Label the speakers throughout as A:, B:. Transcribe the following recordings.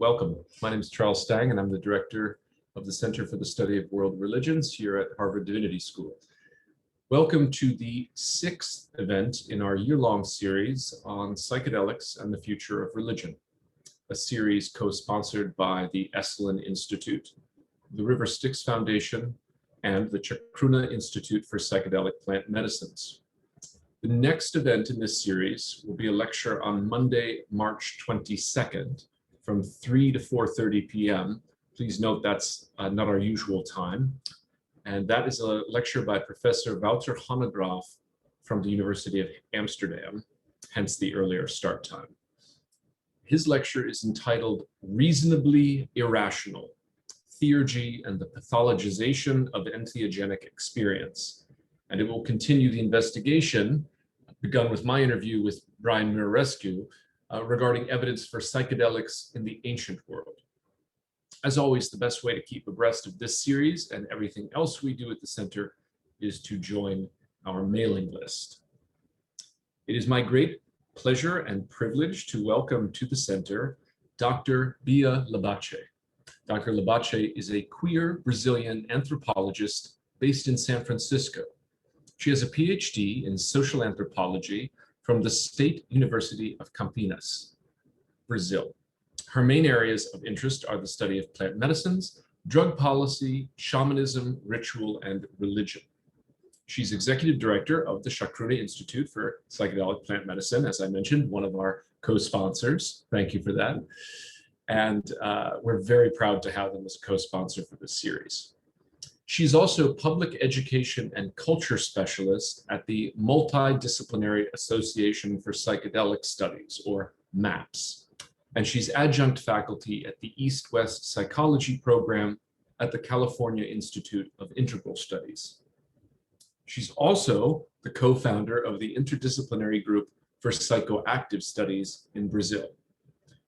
A: Welcome. My name is Charles Stang, and I'm the director of the Center for the Study of World Religions here at Harvard Divinity School. Welcome to the 6th event in our year-long series on psychedelics and the future of religion, a series co-sponsored by the Esalen Institute, the River Styx Foundation, and the Chacruna Institute for Psychedelic Plant Medicines. The next event in this series will be a lecture on Monday, March 22nd from 3 to 4:30 p.m. Please note that's not our usual time. And that is a lecture by Professor Wouter Hanegraaff from the University of Amsterdam, hence the earlier start time. His lecture is entitled Reasonably Irrational: Theurgy and the Pathologization of Entheogenic Experience. And it will continue the investigation begun with my interview with Brian Mirescu regarding evidence for psychedelics in the ancient world. As always, the best way to keep abreast of this series and everything else we do at the center is to join our mailing list. It is my great pleasure and privilege to welcome to the center Dr. Bia Labache. Dr. Labache is a queer Brazilian anthropologist based in San Francisco. She has a PhD in social anthropology from the State University of Campinas, Brazil. Her main areas of interest are the study of plant medicines, drug policy, shamanism, ritual, and religion. She's executive director of the Chacruna Institute for Psychedelic Plant Medicine, as I mentioned, one of our co-sponsors. Thank you for that. And we're very proud to have them as a co-sponsor for this series. She's also public education and culture specialist at the Multidisciplinary Association for Psychedelic Studies, or MAPS. And she's adjunct faculty at the East-West Psychology program at the California Institute of Integral Studies. She's also the co-founder of the Interdisciplinary Group for Psychoactive Studies in Brazil.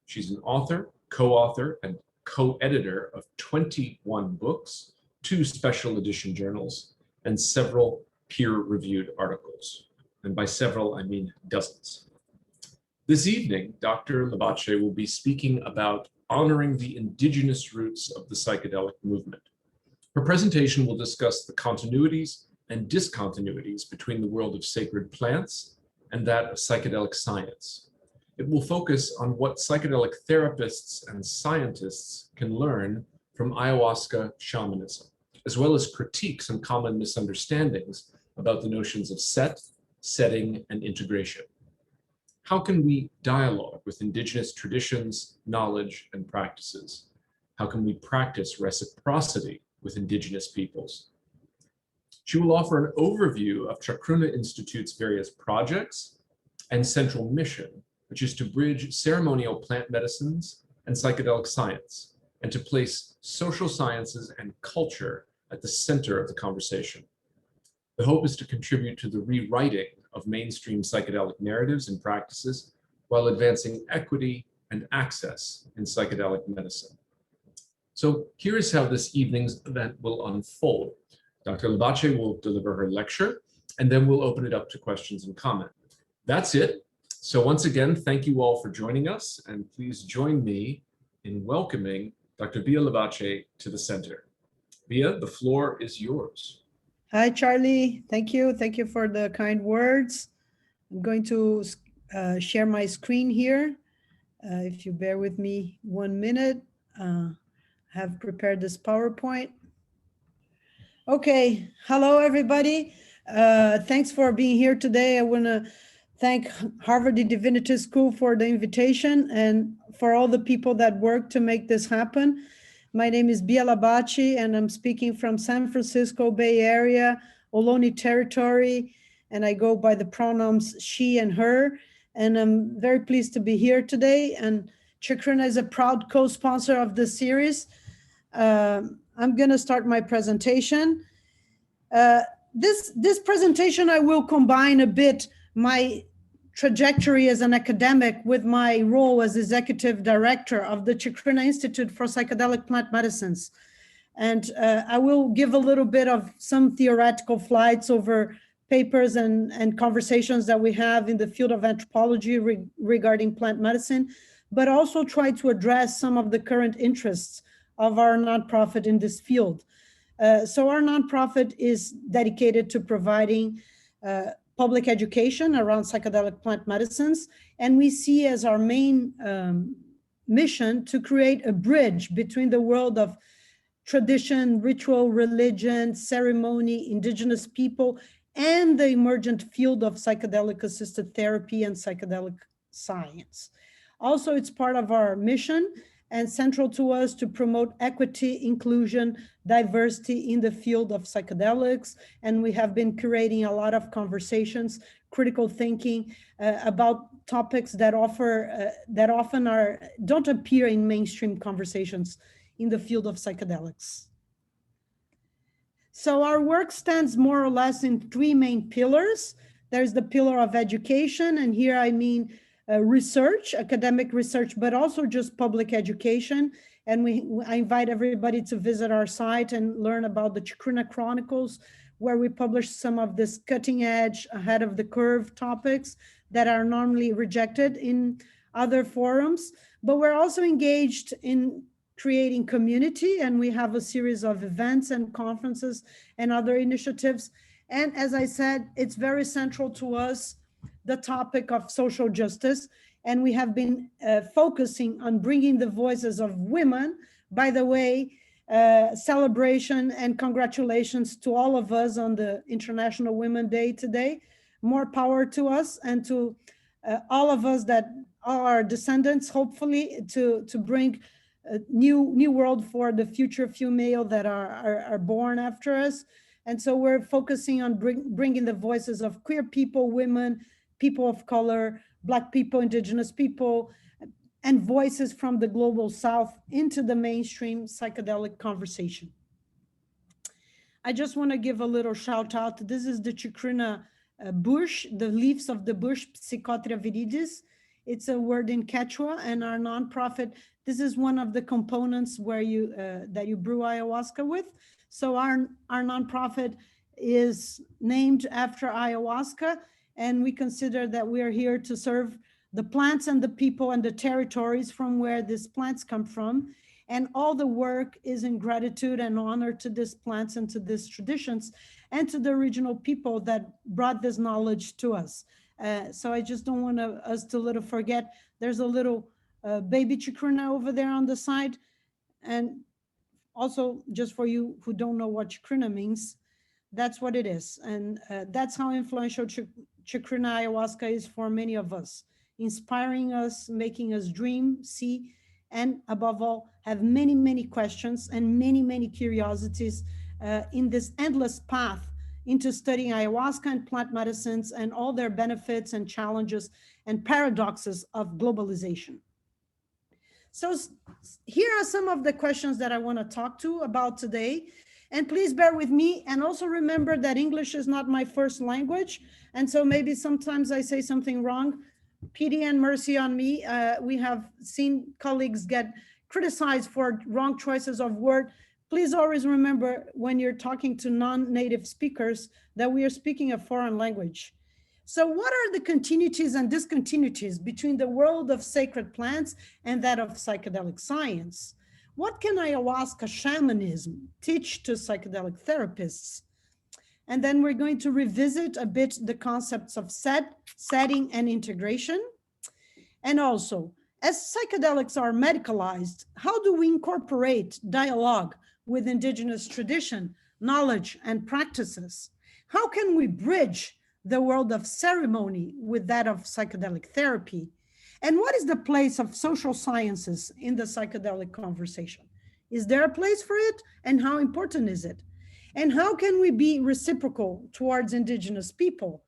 A: She's an author, co-author, and co-editor of 21 books, 2 special edition journals, and several peer-reviewed articles. And by several, I mean dozens. This evening, Dr. Labache will be speaking about honoring the indigenous roots of the psychedelic movement. Her presentation will discuss the continuities and discontinuities between the world of sacred plants and that of psychedelic science. It will focus on what psychedelic therapists and scientists can learn from ayahuasca shamanism, as well as critique some common misunderstandings about the notions of set, setting, and integration. How can we dialogue with indigenous traditions, knowledge, and practices? How can we practice reciprocity with indigenous peoples? She will offer an overview of Chacruna Institute's various projects and central mission, which is to bridge ceremonial plant medicines and psychedelic science, and to place social sciences and culture at the center of the conversation. The hope is to contribute to the rewriting of mainstream psychedelic narratives and practices while advancing equity and access in psychedelic medicine. So here is how this evening's event will unfold. Dr. Labache will deliver her lecture, and then we'll open it up to questions and comment. That's it. So once again, thank you all for joining us, and please join me in welcoming Dr. Bia Labache to the center. Bia, the floor is yours.
B: Hi, Charlie. Thank you. Thank you for the kind words. I'm going to share my screen here. If you bear with me 1 minute, I have prepared this PowerPoint. Okay. Hello, everybody. Thanks for being here today. I want to thank Harvard Divinity School for the invitation and for all the people that work to make this happen. My name is Bia Labache, and I'm speaking from San Francisco Bay Area, Ohlone territory, and I go by the pronouns she and her, and I'm very pleased to be here today. And Chacruna is a proud co-sponsor of this series. I'm going to start my presentation. This presentation, I will combine a bit my trajectory as an academic with my role as executive director of the Chacruna Institute for Psychedelic Plant Medicines. And I will give a little bit of some theoretical flights over papers and conversations that we have in the field of anthropology regarding plant medicine. but also try to address some of the current interests of our nonprofit in this field. So our nonprofit is dedicated to providing public education around psychedelic plant medicines, and we see as our main mission to create a bridge between the world of tradition, ritual, religion, ceremony, indigenous people, and the emergent field of psychedelic-assisted therapy and psychedelic science. Also, it's part of our mission and central to us to promote equity, inclusion, diversity in the field of psychedelics. And we have been curating a lot of conversations, critical thinking about topics that often don't appear in mainstream conversations in the field of psychedelics. So our work stands more or less in three main pillars. There's the pillar of education, and here I mean research, academic research, but also just public education. And I invite everybody to visit our site and learn about the Chacruna Chronicles, where we publish some of this cutting edge, ahead of the curve topics that are normally rejected in other forums. But we're also engaged in creating community, and we have a series of events and conferences and other initiatives. And as I said, it's very central to us, the topic of social justice. And we have been focusing on bringing the voices of women. By the way, celebration and congratulations to all of us on the International Women's Day today. More power to us and to all of us that are our descendants, hopefully, to bring a new world for the future female that are born after us. And so we're focusing on bringing the voices of queer people, women, people of color, Black people, Indigenous people, and voices from the global South into the mainstream psychedelic conversation. I just want to give a little shout out. This is the Chacruna bush, the leaves of the bush, Psychotria viridis. It's a word in Quechua, and our nonprofit, this is one of the components where that you brew ayahuasca with. So our nonprofit is named after ayahuasca, and we consider that we are here to serve the plants and the people and the territories from where these plants come from. And all the work is in gratitude and honor to these plants and to these traditions and to the original people that brought this knowledge to us. So I just don't want us to forget, there's a little baby chacruna over there on the side. And also, just for you who don't know what chacruna means, that's what it is. And that's how influential Chacruna ayahuasca is for many of us, inspiring us, making us dream, see, and above all, have many, many questions and many, many curiosities in this endless path into studying ayahuasca and plant medicines and all their benefits and challenges and paradoxes of globalization. So here are some of the questions that I want to talk about today. And please bear with me, and also remember that English is not my first language. And so maybe sometimes I say something wrong. Pity and mercy on me. We have seen colleagues get criticized for wrong choices of word. Please always remember when you're talking to non-native speakers that we are speaking a foreign language. So what are the continuities and discontinuities between the world of sacred plants and that of psychedelic science? What can ayahuasca shamanism teach to psychedelic therapists? And then we're going to revisit a bit the concepts of setting, and integration. And also, as psychedelics are medicalized, how do we incorporate dialogue with indigenous tradition, knowledge, and practices? How can we bridge the world of ceremony with that of psychedelic therapy? And what is the place of social sciences in the psychedelic conversation? Is there a place for it? And how important is it? And how can we be reciprocal towards indigenous people?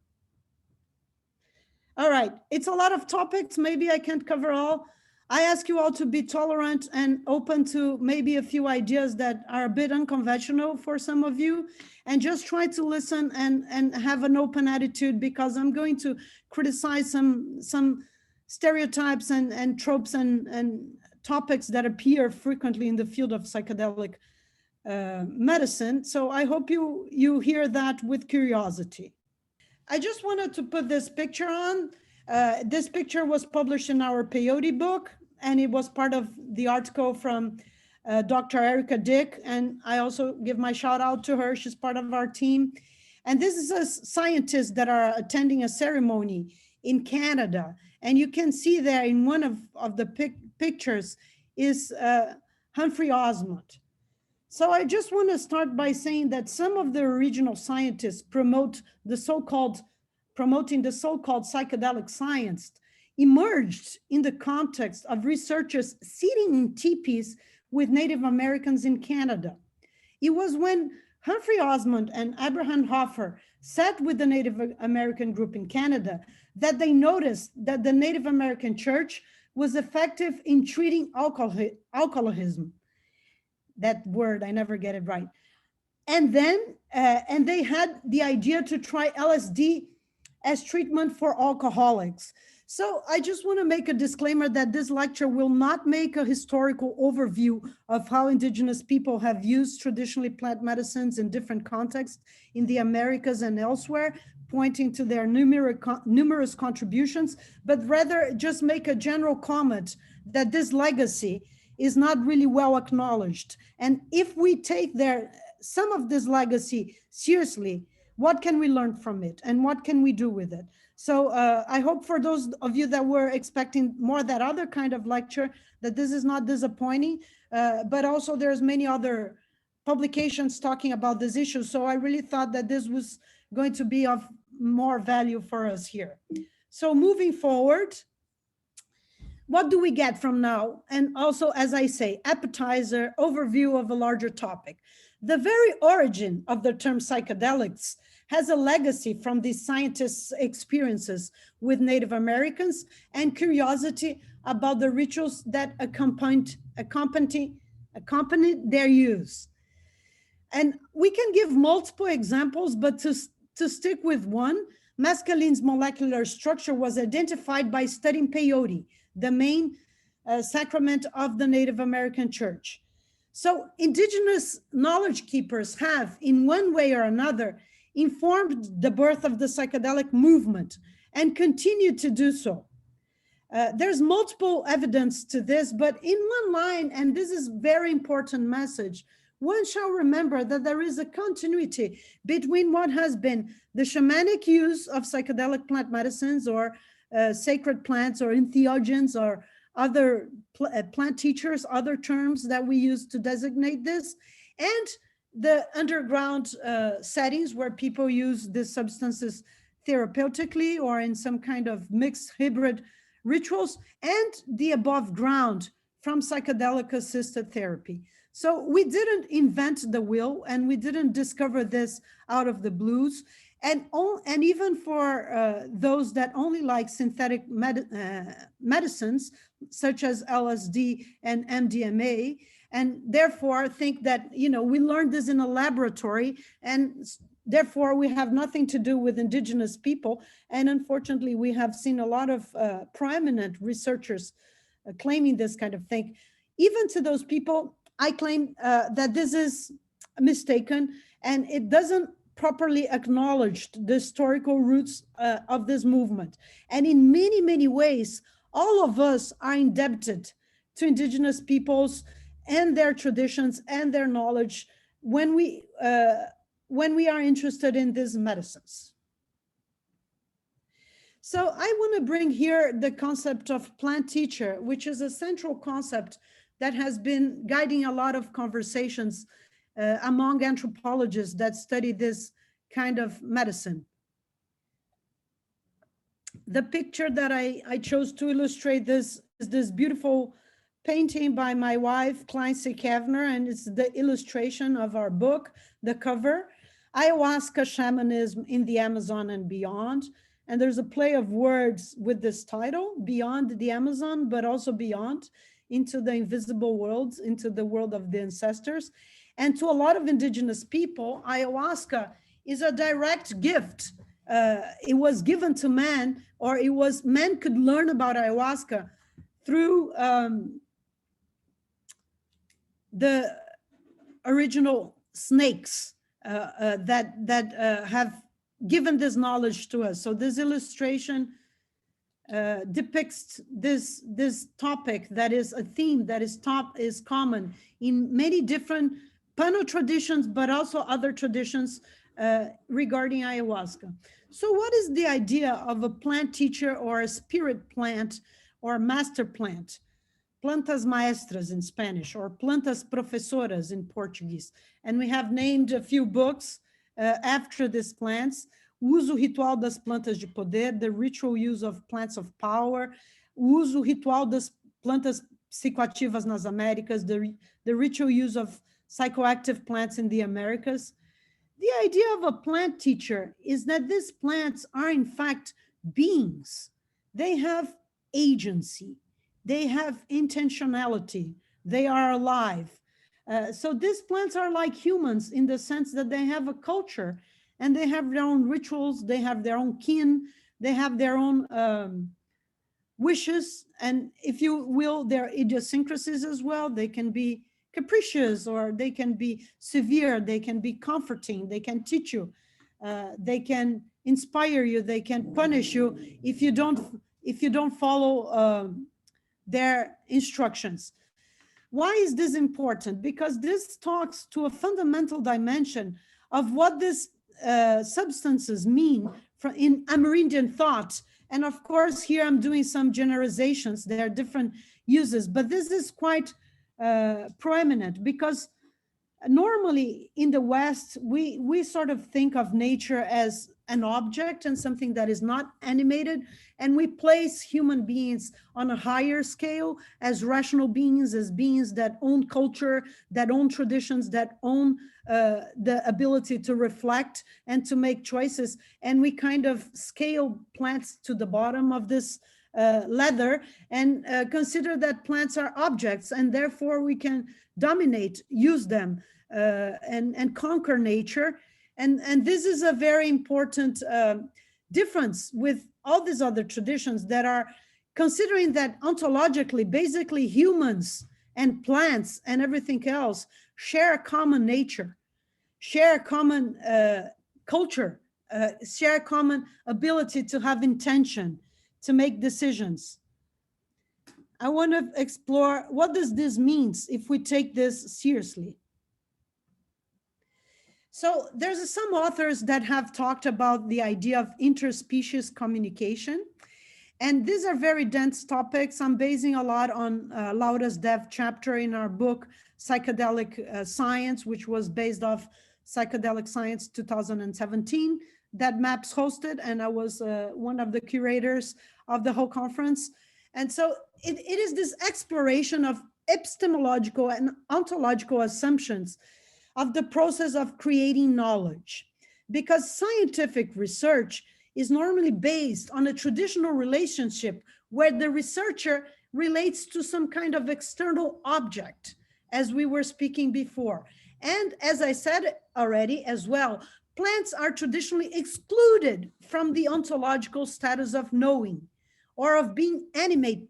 B: All right, it's a lot of topics. Maybe I can't cover all. I ask you all to be tolerant and open to maybe a few ideas that are a bit unconventional for some of you, and just try to listen and have an open attitude, because I'm going to criticize some stereotypes and tropes and topics that appear frequently in the field of psychedelic medicine. So I hope you hear that with curiosity. I just wanted to put this picture on. This picture was published in our Peyote book. and it was part of the article from Dr. Erica Dick, and I also give my shout out to her. She's part of our team. And this is a scientists that are attending a ceremony in Canada. And you can see there in one of the pictures is Humphrey Osmond. So I just want to start by saying that some of the original scientists promoting the so-called psychedelic science emerged in the context of researchers sitting in teepees with Native Americans in Canada. It was when Humphrey Osmond and Abraham Hoffer sat with the Native American group in Canada that they noticed that the Native American church was effective in treating alcoholism. That word, I never get it right. And then, and they had the idea to try LSD as treatment for alcoholics. So I just want to make a disclaimer that this lecture will not make a historical overview of how Indigenous people have used traditionally plant medicines in different contexts in the Americas and elsewhere, pointing to their numerous contributions, but rather just make a general comment that this legacy is not really well acknowledged. And if we take some of this legacy seriously, what can we learn from it and what can we do with it? So I hope for those of you that were expecting more that other kind of lecture, that this is not disappointing, but also there's many other publications talking about this issue. So I really thought that this was going to be of more value for us here. So moving forward, what do we get from now? And also, as I say, appetizer, overview of a larger topic. The very origin of the term psychedelics has a legacy from these scientists' experiences with Native Americans and curiosity about the rituals that accompanied their use. And we can give multiple examples, but to stick with one, mescaline's molecular structure was identified by studying peyote, the main sacrament of the Native American church. So Indigenous knowledge keepers have, in one way or another, informed the birth of the psychedelic movement and continue to do so. There's multiple evidence to this, but in one line, and this is very important message, one shall remember that there is a continuity between what has been the shamanic use of psychedelic plant medicines or sacred plants or entheogens or other plant teachers, other terms that we use to designate this, and the underground settings where people use these substances therapeutically or in some kind of mixed hybrid rituals, and the above ground from psychedelic assisted therapy. So we didn't invent the wheel and we didn't discover this out of the blues. And even for those that only like synthetic medicines, such as LSD and MDMA, and therefore think that, you know, we learned this in a laboratory and therefore we have nothing to do with Indigenous people. And unfortunately, we have seen a lot of prominent researchers claiming this kind of thing. Even to those people, I claim that this is mistaken and it doesn't properly acknowledge the historical roots of this movement. And in many, many ways, all of us are indebted to Indigenous peoples and their traditions and their knowledge when we are interested in these medicines. So I want to bring here the concept of plant teacher, which is a central concept that has been guiding a lot of conversations among anthropologists that study this kind of medicine. The picture that I chose to illustrate this is this beautiful painting by my wife, Clancy Kavner, and it's the illustration of our book, the cover, Ayahuasca Shamanism in the Amazon and Beyond. And there's a play of words with this title, Beyond the Amazon, but also beyond, into the invisible worlds, into the world of the ancestors. And to a lot of Indigenous people, ayahuasca is a direct gift. It was given to man, or man could learn about ayahuasca through the original snakes that have given this knowledge to us. So this illustration depicts this topic that is a theme that is common in many different Pano traditions, but also other traditions regarding ayahuasca. So what is the idea of a plant teacher or a spirit plant or master plant? Plantas maestras in Spanish, or plantas professoras in Portuguese. And we have named a few books after these plants. Uso ritual das plantas de poder, the ritual use of plants of power, uso ritual das plantas psicoativas nas Américas, the ritual use of psychoactive plants in the Americas. The idea of a plant teacher is that these plants are in fact beings. They have agency. They have intentionality. They are alive. So these plants are like humans in the sense that they have a culture and they have their own rituals. They have their own kin. They have their own wishes. And if you will, their idiosyncrasies as well. They can be capricious or they can be severe. They can be comforting. They can teach you. They can inspire you. They can punish you if you don't follow their instructions. Why is this important? Because this talks to a fundamental dimension of what these substances mean in Amerindian thought. And of course, here I'm doing some generalizations. There are different uses, but this is quite proeminent because normally in the West, we sort of think of nature as an object and something that is not animated. And we place human beings on a higher scale as rational beings, as beings that own culture, that own traditions, that own the ability to reflect and to make choices. And we kind of scale plants to the bottom of this ladder and consider that plants are objects and therefore we can dominate, use them and conquer nature. And this is a very important difference with all these other traditions that are considering that ontologically, basically humans and plants and everything else share a common nature, share a common culture, share a common ability to have intention, to make decisions. I want to explore what does this mean if we take this seriously. So there's some authors that have talked about the idea of interspecies communication. And these are very dense topics. I'm basing a lot on Laura's dev chapter in our book, Psychedelic Science, which was based off Psychedelic Science 2017 that MAPS hosted. And I was one of the curators of the whole conference. And so it is this exploration of epistemological and ontological assumptions of the process of creating knowledge, because scientific research is normally based on a traditional relationship where the researcher relates to some kind of external object, as we were speaking before. And as I said already as well, plants are traditionally excluded from the ontological status of knowing or of being animate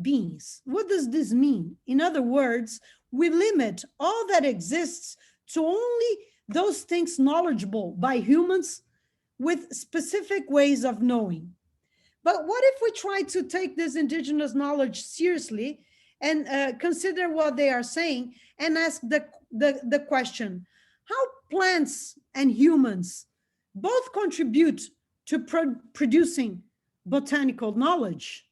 B: beings. What does this mean? In other words, we limit all that exists to only those things knowledgeable by humans with specific ways of knowing. But what if we try to take this indigenous knowledge seriously and consider what they are saying and ask the question, how plants and humans both contribute to producing botanical knowledge?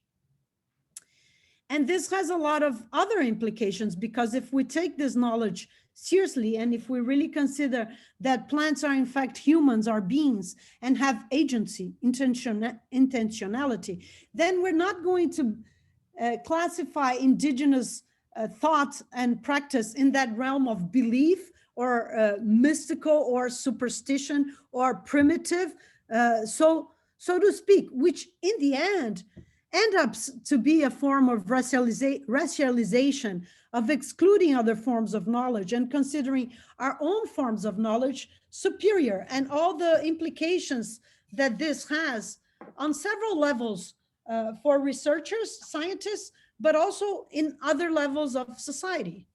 B: And this has a lot of other implications, because if we take this knowledge seriously, and if we really consider that plants are in fact humans, are beings, and have agency, intentionality, then we're not going to classify indigenous thought and practice in that realm of belief or mystical or superstition or primitive, so to speak, which in the end up to be a form of racialization, of excluding other forms of knowledge and considering our own forms of knowledge superior, and all the implications that this has on several levels for researchers, scientists, but also in other levels of society.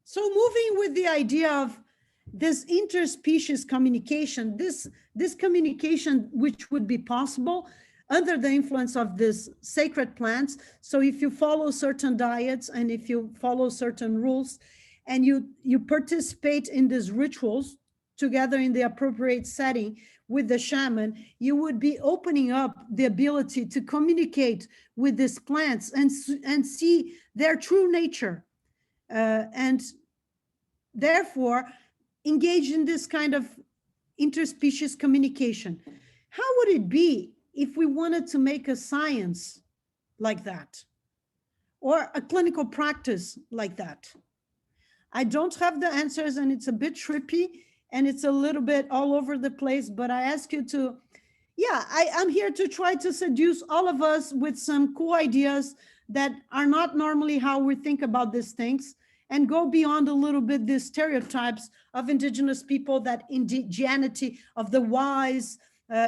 B: So moving with the idea of this interspecies communication, this communication which would be possible under the influence of this sacred plants. So if you follow certain diets and if you follow certain rules and you participate in these rituals together in the appropriate setting with the shaman, you would be opening up the ability to communicate with these plants and see their true nature. And therefore, engage in this kind of interspecies communication. How would it be if we wanted to make a science like that, or a clinical practice like that? I don't have the answers, and it's a bit trippy, and it's a little bit all over the place, but I ask you to, yeah, I'm here to try to seduce all of us with some cool ideas that are not normally how we think about these things, and go beyond a little bit the stereotypes of indigenous people, that indigeneity of the wise,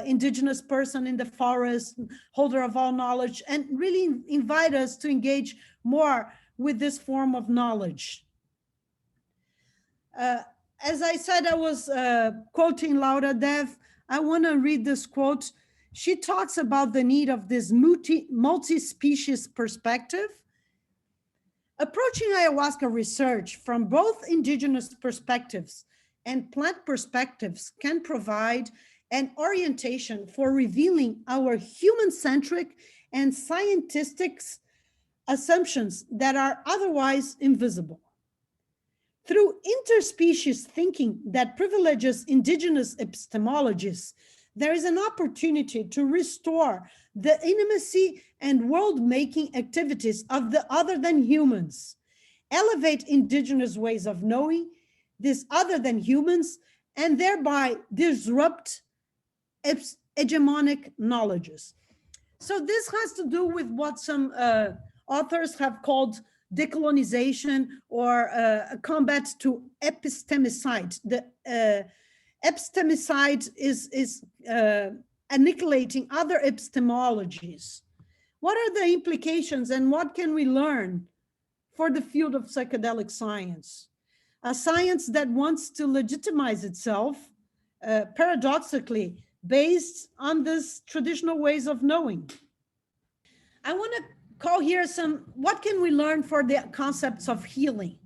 B: indigenous person in the forest, holder of all knowledge, and really invite us to engage more with this form of knowledge. As I said, I was quoting Laura Dev. I want to read this quote. She talks about the need of this multi-species perspective. Approaching ayahuasca research from both indigenous perspectives and plant perspectives can provide an orientation for revealing our human-centric and scientific assumptions that are otherwise invisible. Through interspecies thinking that privileges indigenous epistemologies, there is an opportunity to restore the intimacy and world-making activities of the other than humans, elevate indigenous ways of knowing this other than humans, and thereby disrupt hegemonic knowledges. So this has to do with what some authors have called decolonization, or a combat to epistemicide. The epistemicide is annihilating other epistemologies. What are the implications and what can we learn for the field of psychedelic science? A science that wants to legitimize itself, paradoxically, based on these traditional ways of knowing. I want to call here what can we learn for the concepts of healing?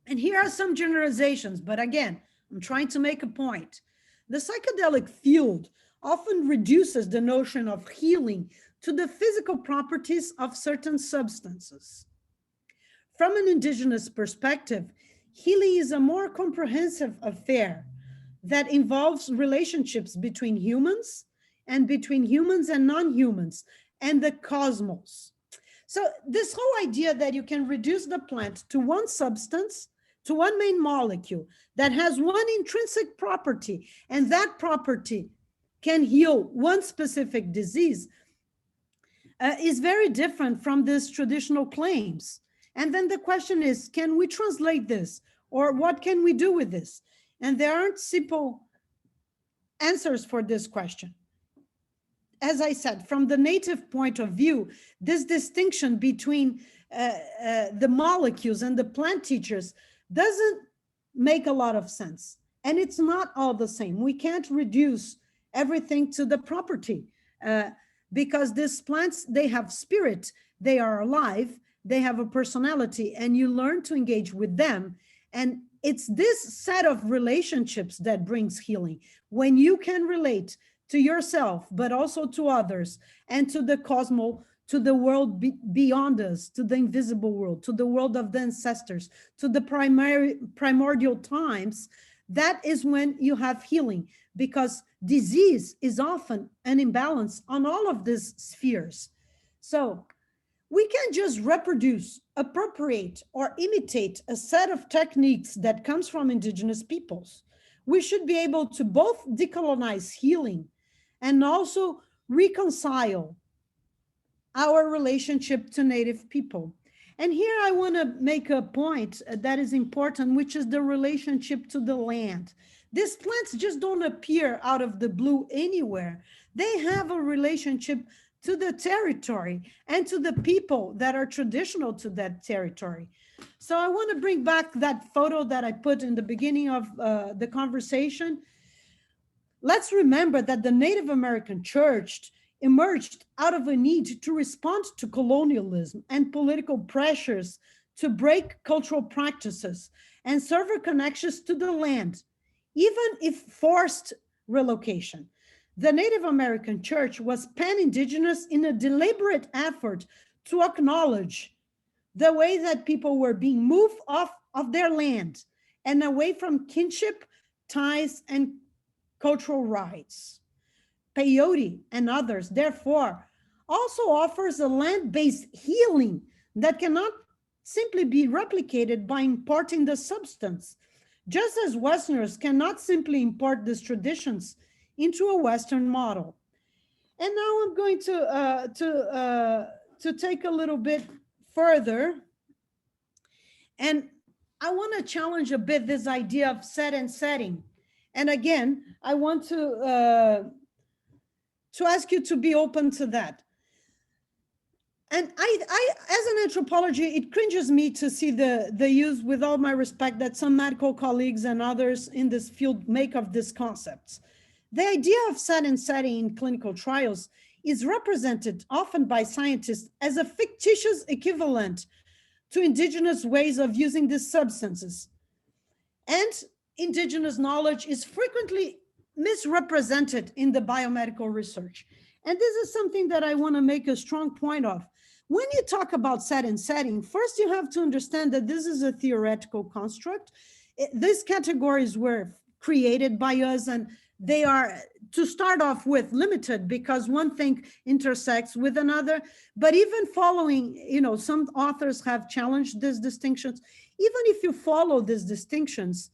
B: And here are some generalizations, but again, I'm trying to make a point. The psychedelic field often reduces the notion of healing to the physical properties of certain substances. From an indigenous perspective, healing is a more comprehensive affair that involves relationships between humans and non-humans, and the cosmos. So this whole idea that you can reduce the plant to one substance, to one main molecule that has one intrinsic property, and that property can heal one specific disease, is very different from these traditional claims. And then the question is, can we translate this? Or what can we do with this? And there aren't simple answers for this question. As I said, from the native point of view, this distinction between the molecules and the plant teachers doesn't make a lot of sense. And it's not all the same. We can't reduce everything to the property because these plants, they have spirit, they are alive, they have a personality, and you learn to engage with them. And it's this set of relationships that brings healing. When you can relate to yourself, but also to others, and to the cosmos, to the world beyond us, to the invisible world, to the world of the ancestors, to the primordial times, that is when you have healing, because disease is often an imbalance on all of these spheres. So we can't just reproduce, appropriate, or imitate a set of techniques that comes from indigenous peoples. We should be able to both decolonize healing and also reconcile our relationship to native people. And here I want to make a point that is important, which is the relationship to the land. These plants just don't appear out of the blue anywhere. They have a relationship to the territory and to the people that are traditional to that territory. So I want to bring back that photo that I put in the beginning of the conversation. Let's remember that the Native American church emerged out of a need to respond to colonialism and political pressures to break cultural practices and sever connections to the land, even if forced relocation. The Native American church was pan-indigenous in a deliberate effort to acknowledge the way that people were being moved off of their land and away from kinship ties and cultural rights. Peyote and others, therefore, also offers a land-based healing that cannot simply be replicated by importing the substance, just as Westerners cannot simply import these traditions into a Western model. And now I'm going to take a little bit further, and I want to challenge a bit this idea of set and setting. And again, I want to ask you to be open to that. And I, as an anthropology, it cringes me to see the use, with all my respect, that some medical colleagues and others in this field make of these concepts. The idea of set and setting in clinical trials is represented often by scientists as a fictitious equivalent to indigenous ways of using these substances. And indigenous knowledge is frequently misrepresented in the biomedical research. And this is something that I want to make a strong point of. When you talk about set and setting, first you have to understand that this is a theoretical construct. These categories were created by us, and they are, to start off with, limited because one thing intersects with another. But even following, some authors have challenged these distinctions. Even if you follow these distinctions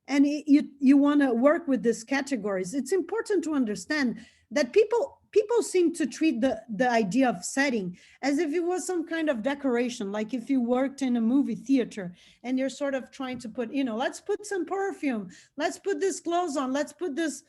B: and you want to work with these categories, it's important to understand that people seem to treat the idea of setting as if it was some kind of decoration, like if you worked in a movie theater and you're sort of trying to put, let's put some perfume, let's put this clothes on, let's put this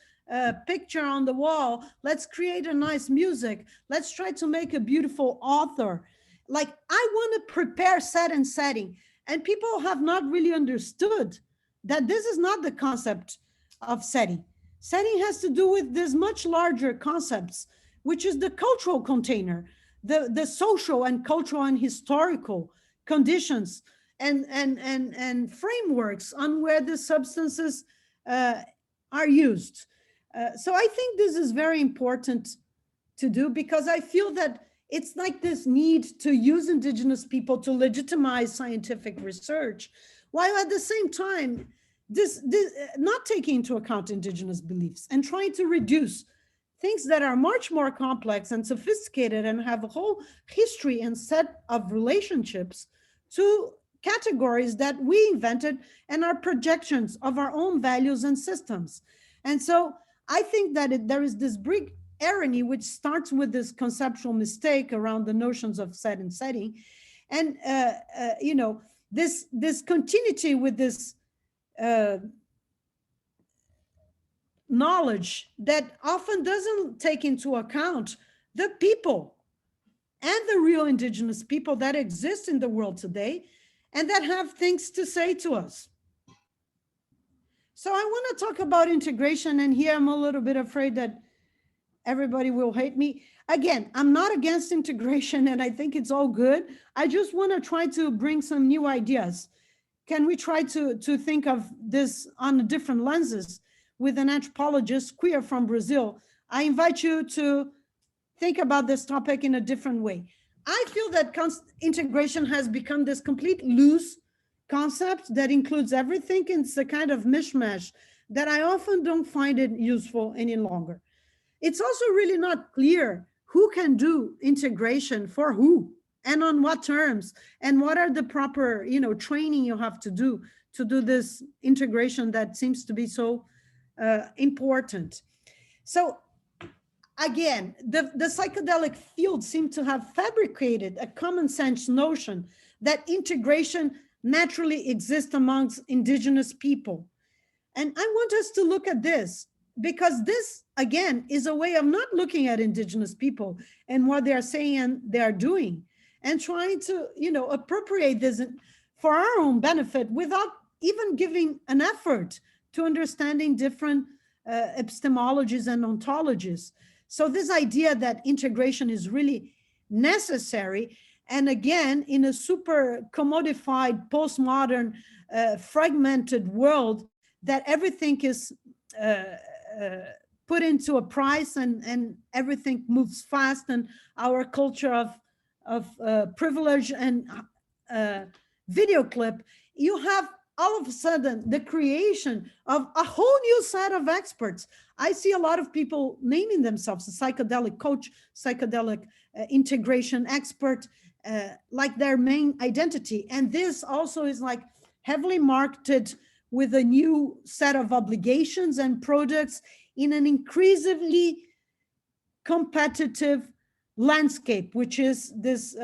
B: picture on the wall, let's create a nice music, let's try to make a beautiful author. Like, I want to prepare set and setting, and people have not really understood that this is not the concept of setting. Setting has to do with this much larger concepts, which is the cultural container, the social and cultural and historical conditions and frameworks on where the substances are used. So I think this is very important to do, because I feel that it's like this need to use indigenous people to legitimize scientific research, while at the same time, this not taking into account indigenous beliefs and trying to reduce things that are much more complex and sophisticated and have a whole history and set of relationships to categories that we invented and are projections of our own values and systems. And so I think that there is this big irony, which starts with this conceptual mistake around the notions of set and setting. And, this continuity with this knowledge that often doesn't take into account the people and the real indigenous people that exist in the world today and that have things to say to us. So I want to talk about integration, and here I'm a little bit afraid that everybody will hate me. Again, I'm not against integration, and I think it's all good. I just want to try to bring some new ideas. Can we try to think of this on different lenses with an anthropologist, queer from Brazil? I invite you to think about this topic in a different way. I feel that integration has become this complete loose concept that includes everything. It's a kind of mishmash that I often don't find it useful any longer. It's also really not clear who can do integration for who and on what terms, and what are the proper, training you have to do this integration that seems to be so important. So again, the psychedelic field seemed to have fabricated a common sense notion that integration naturally exists amongst indigenous people. And I want us to look at this, because this, again, is a way of not looking at indigenous people and what they are saying and they are doing, and trying to, appropriate this for our own benefit without even giving an effort to understanding different epistemologies and ontologies. So this idea that integration is really necessary, and again, in a super commodified, postmodern, fragmented world, that everything is put into a price and everything moves fast, and our culture of privilege and video clip, you have all of a sudden the creation of a whole new set of experts. I see a lot of people naming themselves a psychedelic coach, psychedelic integration expert, like their main identity. And this also is like heavily marketed with a new set of obligations and products in an increasingly competitive landscape, which is this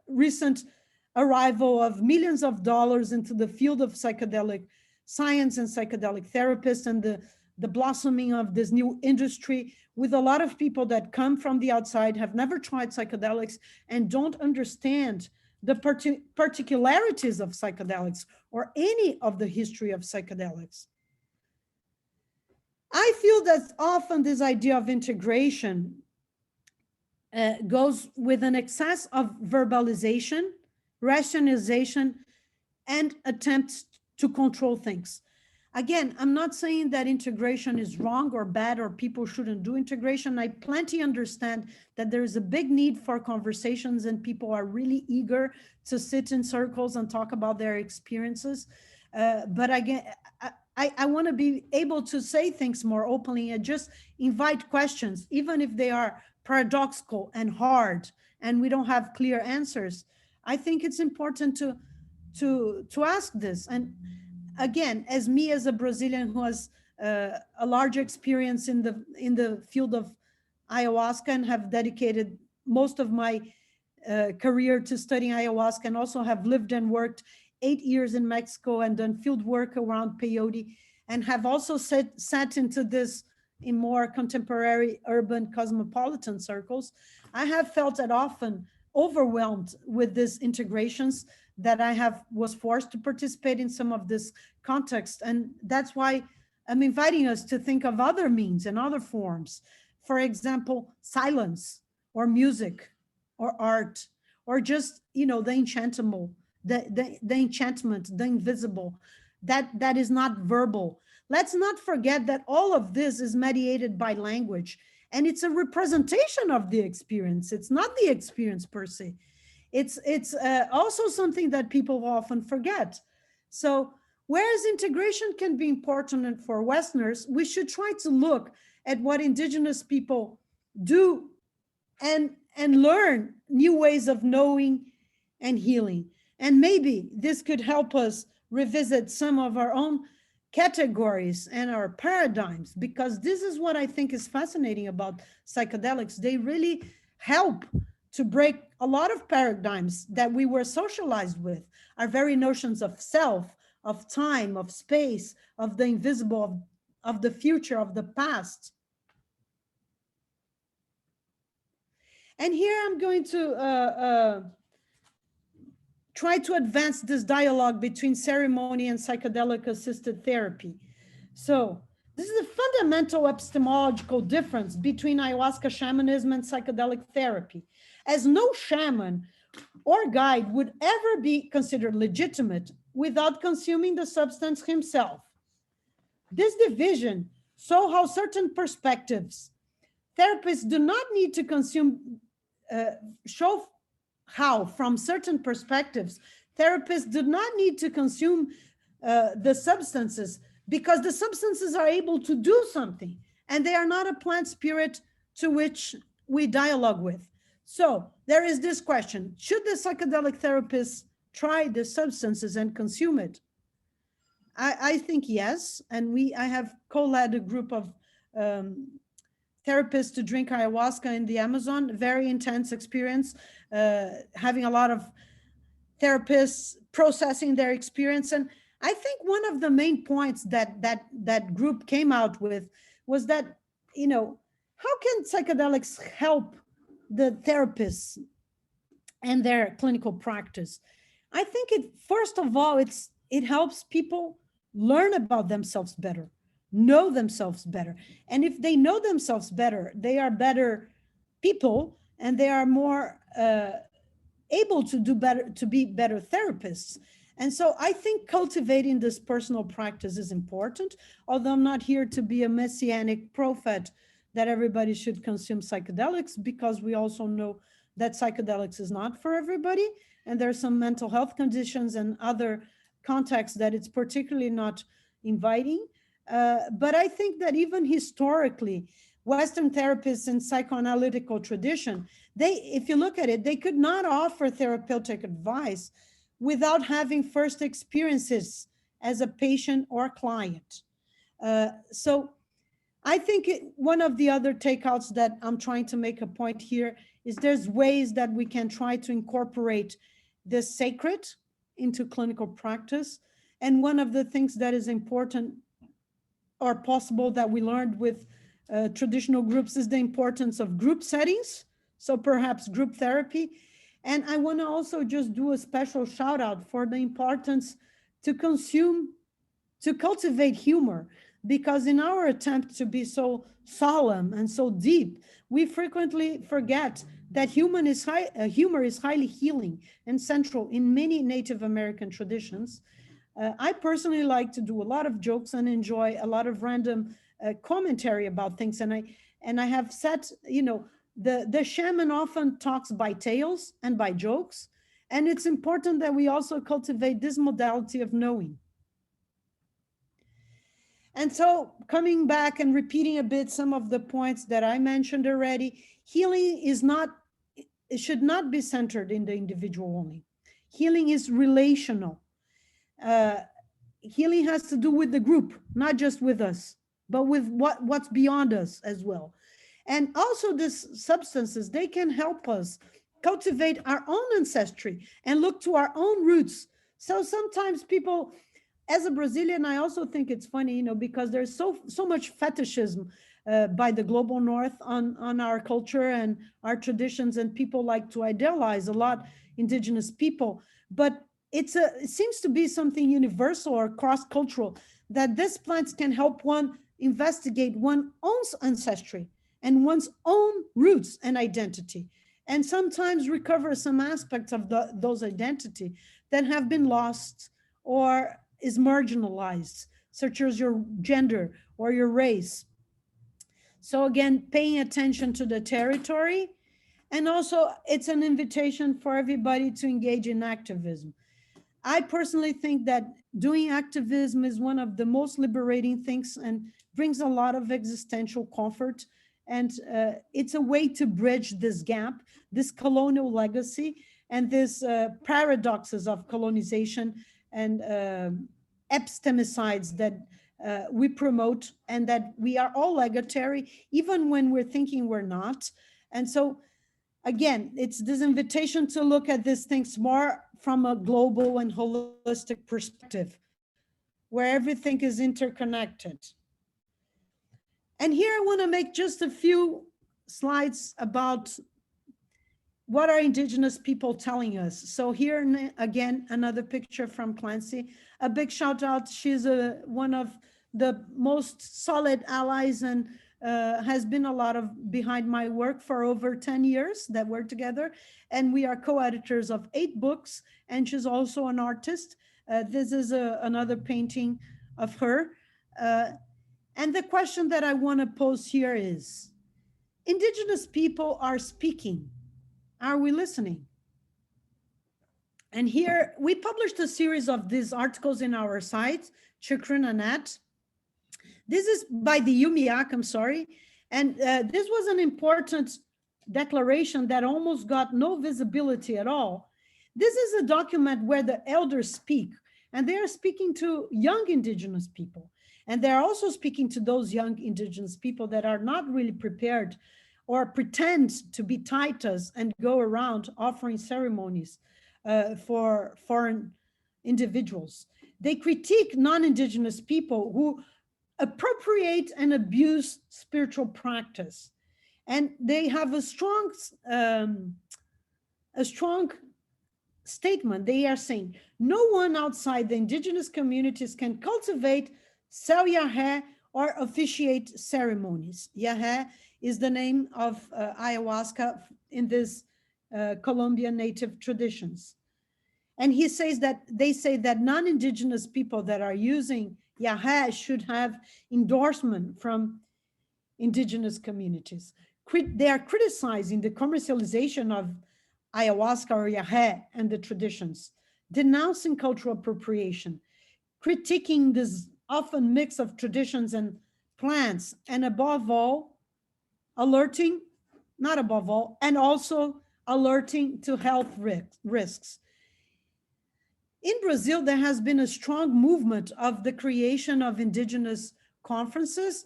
B: recent arrival of millions of dollars into the field of psychedelic science and psychedelic therapists, and the blossoming of this new industry with a lot of people that come from the outside, have never tried psychedelics, and don't understand the particularities of psychedelics or any of the history of psychedelics. I feel that often this idea of integration goes with an excess of verbalization, rationalization, and attempts to control things. Again, I'm not saying that integration is wrong or bad or people shouldn't do integration. I plenty understand that there is a big need for conversations and people are really eager to sit in circles and talk about their experiences. But again, I want to be able to say things more openly and just invite questions, even if they are paradoxical and hard and we don't have clear answers. I think it's important to ask this. And again, as me, as a Brazilian who has a large experience in the field of ayahuasca and have dedicated most of my career to studying ayahuasca, and also have lived and worked 8 years in Mexico and done field work around peyote, and have also sat into this in more contemporary urban cosmopolitan circles, I have felt that often overwhelmed with these integrations, that I was forced to participate in some of this context. And that's why I'm inviting us to think of other means and other forms. For example, silence or music or art, or just, the enchantable, the enchantment, the invisible, that is not verbal. Let's not forget that all of this is mediated by language, and it's a representation of the experience. It's not the experience per se. It's also something that people often forget. So whereas integration can be important for Westerners, we should try to look at what Indigenous people do and learn new ways of knowing and healing. And maybe this could help us revisit some of our own categories and our paradigms, because this is what I think is fascinating about psychedelics. They really help to break a lot of paradigms that we were socialized with, our very notions of self, of time, of space, of the invisible, of the future, of the past. And here I'm going to try to advance this dialogue between ceremony and psychedelic assisted therapy. So this is a fundamental epistemological difference between ayahuasca shamanism and psychedelic therapy, as no shaman or guide would ever be considered legitimate without consuming the substance himself. This division shows how certain perspectives, therapists do not need to consume, show how from certain perspectives, therapists do not need to consume the substances, because the substances are able to do something, and they are not a plant spirit to which we dialogue with. So there is this question: should the psychedelic therapists try the substances and consume it? I think yes, and I have co-led a group of therapists to drink ayahuasca in the Amazon. Very intense experience, having a lot of therapists processing their experience. And I think one of the main points that group came out with was that, how can psychedelics help the therapists and their clinical practice? I think first of all, it helps people learn about themselves better, know themselves better. And if they know themselves better, they are better people, and they are more able to do better, to be better therapists. And so I think cultivating this personal practice is important, although I'm not here to be a messianic prophet that everybody should consume psychedelics, because we also know that psychedelics is not for everybody. And there are some mental health conditions and other contexts that it's particularly not inviting. But I think that even historically, Western therapists in psychoanalytical tradition, if you look at it, they could not offer therapeutic advice without having first experiences as a patient or client. So I think one of the other takeouts that I'm trying to make a point here is there's ways that we can try to incorporate the sacred into clinical practice. And one of the things that is important or possible that we learned with traditional groups is the importance of group settings. So perhaps group therapy. And I want to also just do a special shout out for the importance to cultivate humor, because in our attempt to be so solemn and so deep, we frequently forget that humor is highly healing and central in many Native American traditions. I personally like to do a lot of jokes and enjoy a lot of random commentary about things. And I have said, the shaman often talks by tales and by jokes. And it's important that we also cultivate this modality of knowing. And so coming back and repeating a bit some of the points that I mentioned already, healing it should not be centered in the individual only. Healing is relational. Healing has to do with the group, not just with us, but with what's beyond us as well. And also these substances, they can help us cultivate our own ancestry and look to our own roots. So sometimes people, as a Brazilian, I also think it's funny, because there's so much fetishism by the global north on our culture and our traditions, and people like to idealize a lot indigenous people. But it seems to be something universal or cross-cultural, that these plants can help one investigate one's own ancestry and one's own roots and identity, and sometimes recover some aspects of those identity that have been lost or is marginalized, such as your gender or your race. So again, paying attention to the territory. And also it's an invitation for everybody to engage in activism. I personally think that doing activism is one of the most liberating things and brings a lot of existential comfort. And it's a way to bridge this gap, this colonial legacy, and this paradoxes of colonization and epistemicides that we promote, and that we are all legatory, even when we're thinking we're not. And so again, it's this invitation to look at these things more from a global and holistic perspective, where everything is interconnected. And here I want to make just a few slides about what are indigenous people telling us. So here again, another picture from Clancy. A big shout out. She's one of the most solid allies and has been a lot of behind my work for over 10 years that we're together. And we are co-editors of 8 books. And she's also an artist. This is another painting of her. And the question that I want to pose here is, indigenous people are speaking. Are we listening? And here we published a series of these articles in our site, Chacruna Net. This is by the Umiak, I'm sorry. And this was an important declaration that almost got no visibility at all. This is a document where the elders speak, and they are speaking to young indigenous people. And they're also speaking to those young indigenous people that are not really prepared or pretend to be taitas and go around offering ceremonies for foreign individuals. They critique non-indigenous people who appropriate and abuse spiritual practice. And they have a strong statement, they are saying, no one outside the indigenous communities can cultivate, sell yahé, or officiate ceremonies. Yahé is the name of ayahuasca in this Colombian native traditions. And he says that they say that non-indigenous people that are using yahé should have endorsement from indigenous communities. They are criticizing the commercialization of ayahuasca or yahé and the traditions, denouncing cultural appropriation, critiquing this often mix of traditions and plants, and above all, alerting, not above all, and also alerting to health risks. In Brazil, there has been a strong movement of the creation of indigenous conferences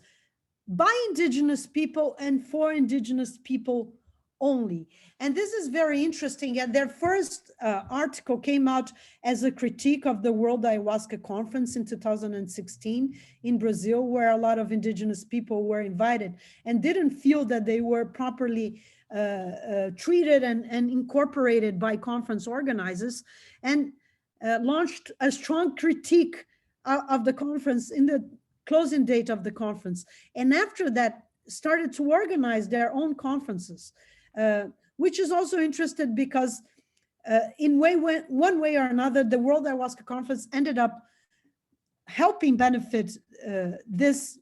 B: by indigenous people and for indigenous people only. And this is very interesting. And their first article came out as a critique of the World Ayahuasca Conference in 2016 in Brazil, where a lot of indigenous people were invited and didn't feel that they were properly treated and incorporated by conference organizers, and launched a strong critique of the conference in the closing date of the conference. And after that, started to organize their own conferences, which is also interesting because one way or another, the World Ayahuasca Conference ended up helping benefit this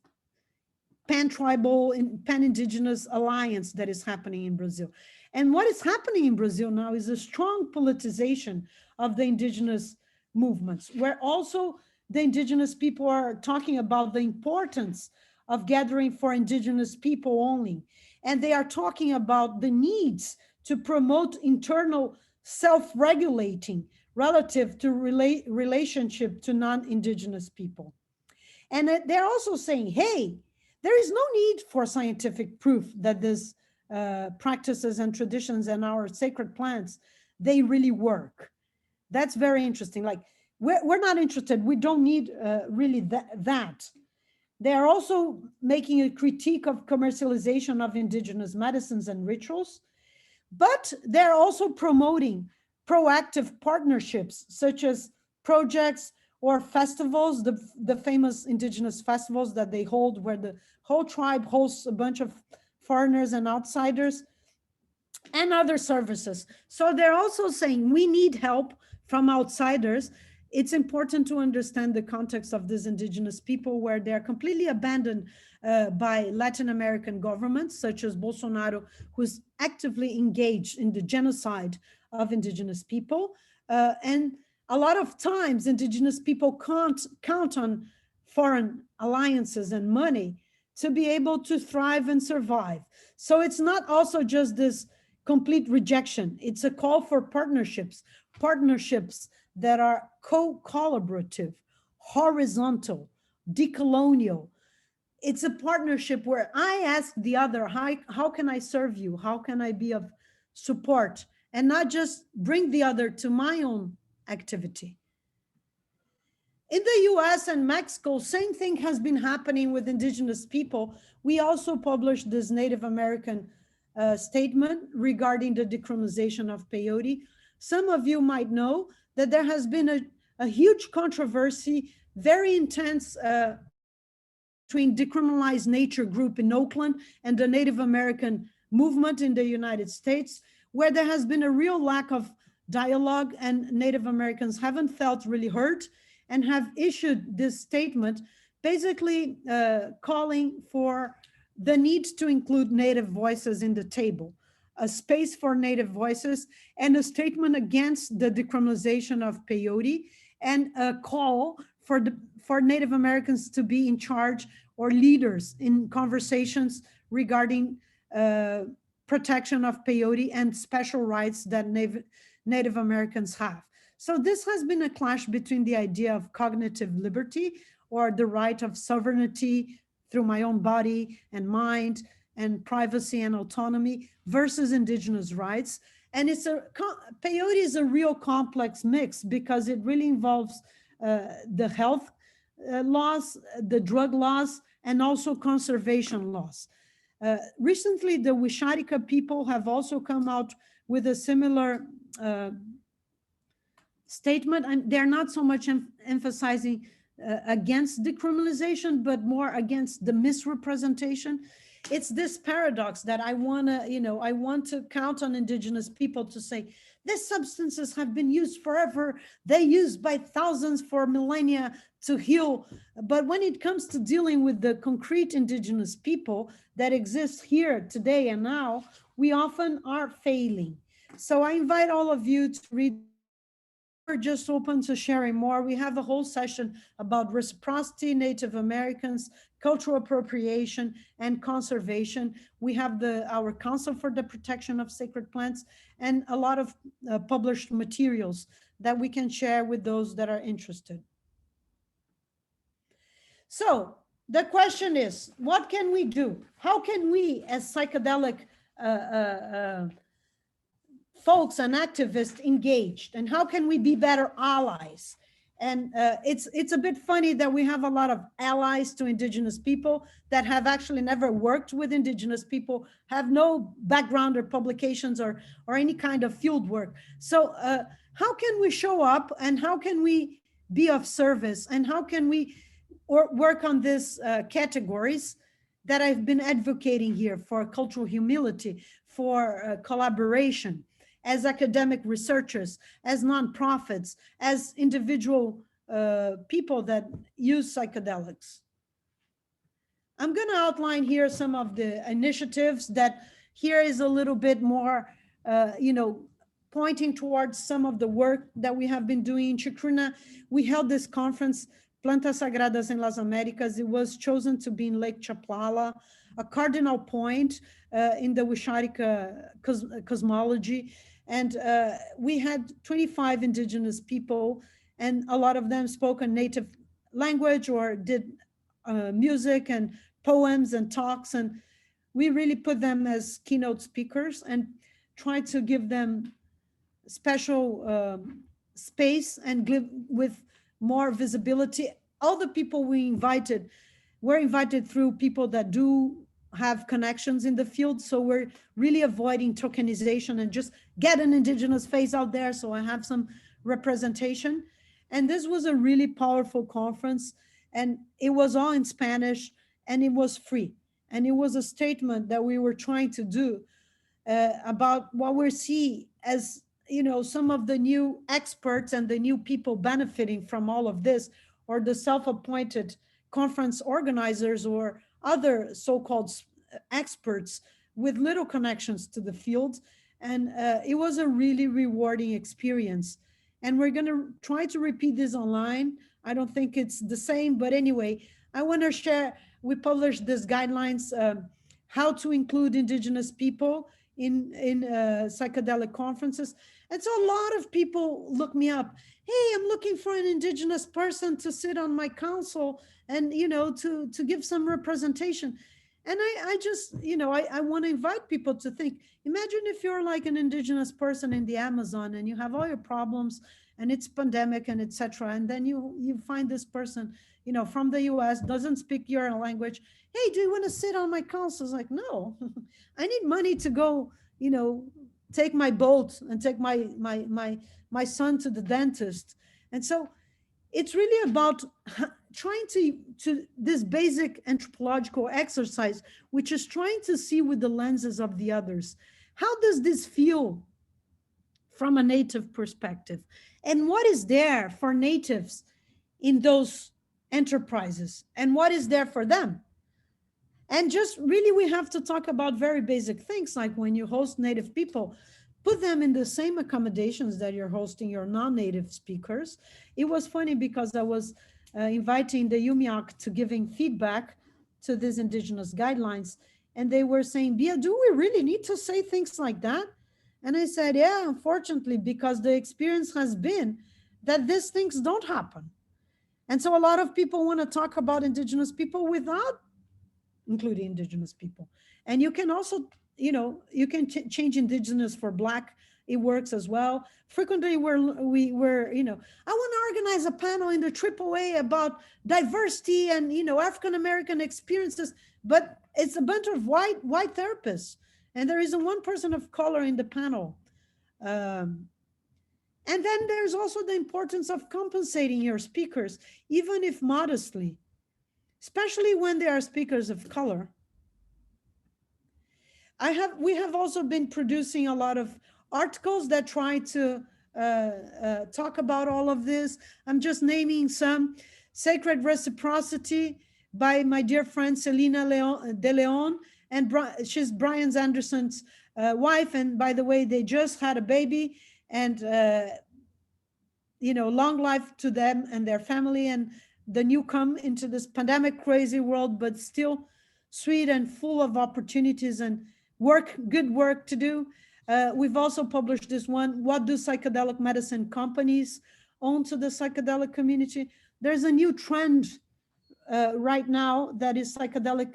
B: pan-tribal, pan-indigenous alliance that is happening in Brazil. And what is happening in Brazil now is a strong politicization of the indigenous movements, where also the indigenous people are talking about the importance of gathering for indigenous people only. And they are talking about the needs to promote internal self-regulating relative to relationship to non-indigenous people. And they're also saying, hey, there is no need for scientific proof that these practices and traditions and our sacred plants, they really work. That's very interesting. Like, we're not interested. We don't need really that. They are also making a critique of commercialization of indigenous medicines and rituals, but they're also promoting proactive partnerships, such as projects or festivals, the famous indigenous festivals that they hold, where the whole tribe hosts a bunch of foreigners and outsiders, and other services. So they're also saying we need help from outsiders. It's important to understand the context of these indigenous people, where they're completely abandoned by Latin American governments, such as Bolsonaro, who's actively engaged in the genocide of indigenous people. And a lot of times, indigenous people can't count on foreign alliances and money to be able to thrive and survive. So it's not also just this complete rejection. It's a call for partnerships that are co-collaborative, horizontal, decolonial. It's a partnership where I ask the other, how can I serve you? How can I be of support? And not just bring the other to my own activity. In the US and Mexico, same thing has been happening with indigenous people. We also published this Native American statement regarding the decriminalization of peyote. Some of you might know that there has been a huge controversy, very intense between Decriminalized Nature group in Oakland and the Native American movement in the United States, where there has been a real lack of dialogue, and Native Americans haven't felt really heard and have issued this statement basically calling for the need to include Native voices in the table, a space for Native voices, and a statement against the decriminalization of peyote, and a call for Native Americans to be in charge or leaders in conversations regarding protection of peyote and special rights that Native Americans have. So this has been a clash between the idea of cognitive liberty, or the right of sovereignty through my own body and mind and privacy and autonomy, versus indigenous rights. And peyote is a real complex mix, because it really involves the health laws, the drug laws, and also conservation laws. Recently, the Wisharika people have also come out with a similar statement, and they're not so much emphasizing against decriminalization, but more against the misrepresentation. It's this paradox that I want to, I want to count on Indigenous people to say, these substances have been used forever. They used by thousands for millennia to heal. But when it comes to dealing with the concrete Indigenous people that exist here today and now, we often are failing. So I invite all of you to read. We're just open to sharing more. We have a whole session about reciprocity, Native Americans, cultural appropriation, and conservation. We have our Council for the Protection of Sacred Plants and a lot of published materials that we can share with those that are interested. So the question is, what can we do? How can we, as psychedelic folks and activists engaged, and how can we be better allies? And it's a bit funny that we have a lot of allies to Indigenous people that have actually never worked with Indigenous people, have no background or publications or any kind of field work. So how can we show up, and how can we be of service, and how can we work on these categories that I've been advocating here for cultural humility, for collaboration, as academic researchers, as nonprofits, as individual people that use psychedelics. I'm going to outline here some of the initiatives that here is a little bit more, pointing towards some of the work that we have been doing in Chacruna. We held this conference, Plantas Sagradas en las Américas. It was chosen to be in Lake Chapala, a cardinal point in the Wixárika cosmology. And we had 25 Indigenous people, and a lot of them spoke a native language or did music and poems and talks. And we really put them as keynote speakers and tried to give them special space and give with more visibility. All the people we invited were invited through people that do have connections in the field. So we're really avoiding tokenization and just get an Indigenous face out there so I have some representation. And this was a really powerful conference, and it was all in Spanish, and it was free. And it was a statement that we were trying to do about what we see as, some of the new experts and the new people benefiting from all of this, or the self-appointed conference organizers or other so-called experts with little connections to the field. And it was a really rewarding experience. And we're going to try to repeat this online. I don't think it's the same, but anyway, I want to share, we published these guidelines, how to include Indigenous people in psychedelic conferences. And so a lot of people look me up. Hey, I'm looking for an Indigenous person to sit on my council and, to give some representation. And I just, I want to invite people to think, imagine if you're like an Indigenous person in the Amazon and you have all your problems and it's pandemic and etc. And then you find this person, from the US, doesn't speak your language. Hey, do you want to sit on my council? It's like, no, I need money to go, take my boat and take my son to the dentist. And so it's really about trying to this basic anthropological exercise, which is trying to see with the lenses of the others. How does this feel from a native perspective? And what is there for natives in those enterprises? And what is there for them? And just really, we have to talk about very basic things, like when you host native people, put them in the same accommodations that you're hosting your non-native speakers. It was funny because I was inviting the Yumiak to giving feedback to these Indigenous guidelines. And they were saying, Bia, do we really need to say things like that? And I said, yeah, unfortunately, because the experience has been that these things don't happen. And so a lot of people want to talk about Indigenous people without including Indigenous people. And you can also, you can change Indigenous for Black. It works as well. Frequently we're, I want to organize a panel in the AAA about diversity and, African-American experiences, but it's a bunch of white therapists. And there isn't one person of color in the panel. And then there's also the importance of compensating your speakers, even if modestly, especially when they are speakers of color. We have also been producing a lot of articles that try to talk about all of this. I'm just naming some. Sacred Reciprocity by my dear friend Selena De Leon, and she's Brian Anderson's wife. And by the way, they just had a baby, and long life to them and their family, and the newcomer into this pandemic crazy world, but still sweet and full of opportunities and good work to do. We've also published this one, What Do Psychedelic Medicine Companies Own to the Psychedelic Community? There's a new trend right now that is psychedelic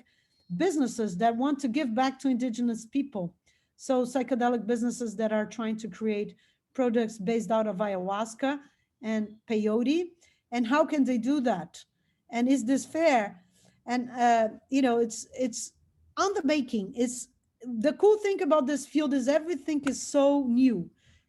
B: businesses that want to give back to indigenous people. So psychedelic businesses that are trying to create products based out of ayahuasca and peyote. And how can they do that? And is this fair? And it's on the making. It's the cool thing about this field is everything is so new,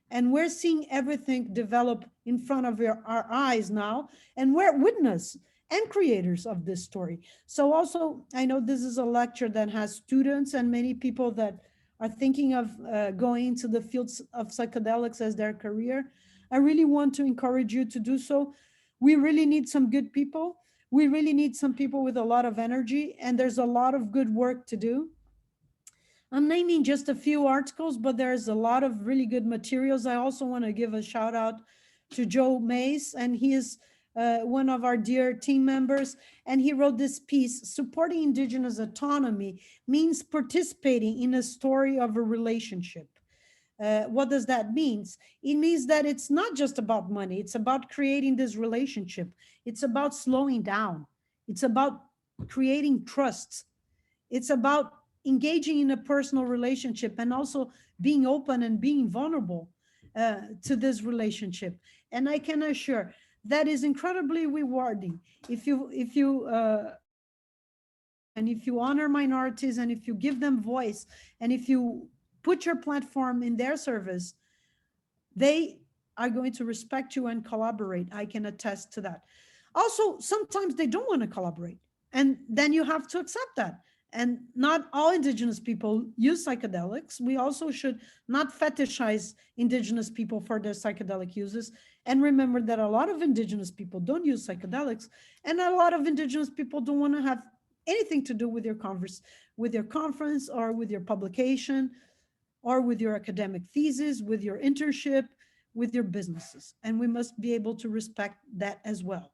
B: and we're seeing everything develop in front of our eyes now, and we're witness and creators of this story. So also, I know this is a lecture that has students and many people that are thinking of going into the fields of psychedelics as their career. I really want to encourage you to do so. We really need some good people. We really need some people with a lot of energy, and there's a lot of good work to do. I'm naming just a few articles, but there's a lot of really good materials. I also want to give a shout out to Joe Mace, and he is one of our dear team members, and he wrote this piece, Supporting Indigenous Autonomy Means Participating in a Story of a Relationship. What does that mean? It means that it's not just about money, it's about creating this relationship. It's about slowing down. It's about creating trust. It's about engaging in a personal relationship and also being open and being vulnerable to this relationship. And I can assure that is incredibly rewarding if you and if you honor minorities, and if you give them voice, and if you put your platform in their service, they are going to respect you and collaborate. I can attest to that. Also, sometimes they don't want to collaborate, and then you have to accept that. And not all indigenous people use psychedelics. We also should not fetishize indigenous people for their psychedelic uses. And remember that a lot of indigenous people don't use psychedelics, and a lot of indigenous people don't want to have anything to do with your conference, or with your publication, or with your academic thesis, with your internship, with your businesses. And we must be able to respect that as well.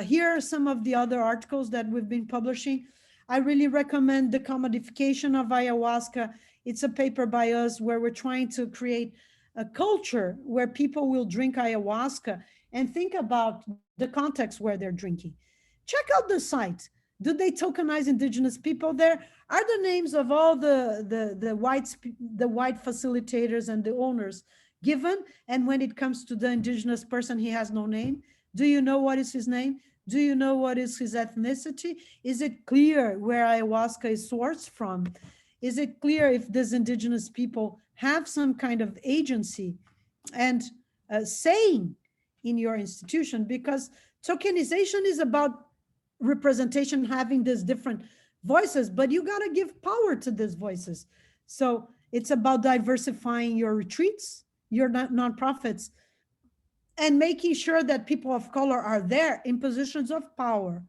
B: Here are some of the other articles that we've been publishing. I really recommend The Commodification of Ayahuasca. It's a paper by us where we're trying to create a culture where people will drink ayahuasca and think about the context where they're drinking. Check out the site. Do they tokenize indigenous people there? Are the names of all the white facilitators and the owners given? And when it comes to the indigenous person, he has no name. Do you know what is his name? Do you know what is his ethnicity? Is it clear where ayahuasca is sourced from? Is it clear if these indigenous people have some kind of agency and saying in your institution? Because tokenization is about representation, having these different voices, but you got to give power to these voices. So it's about diversifying your retreats, your nonprofits, and making sure that people of color are there in positions of power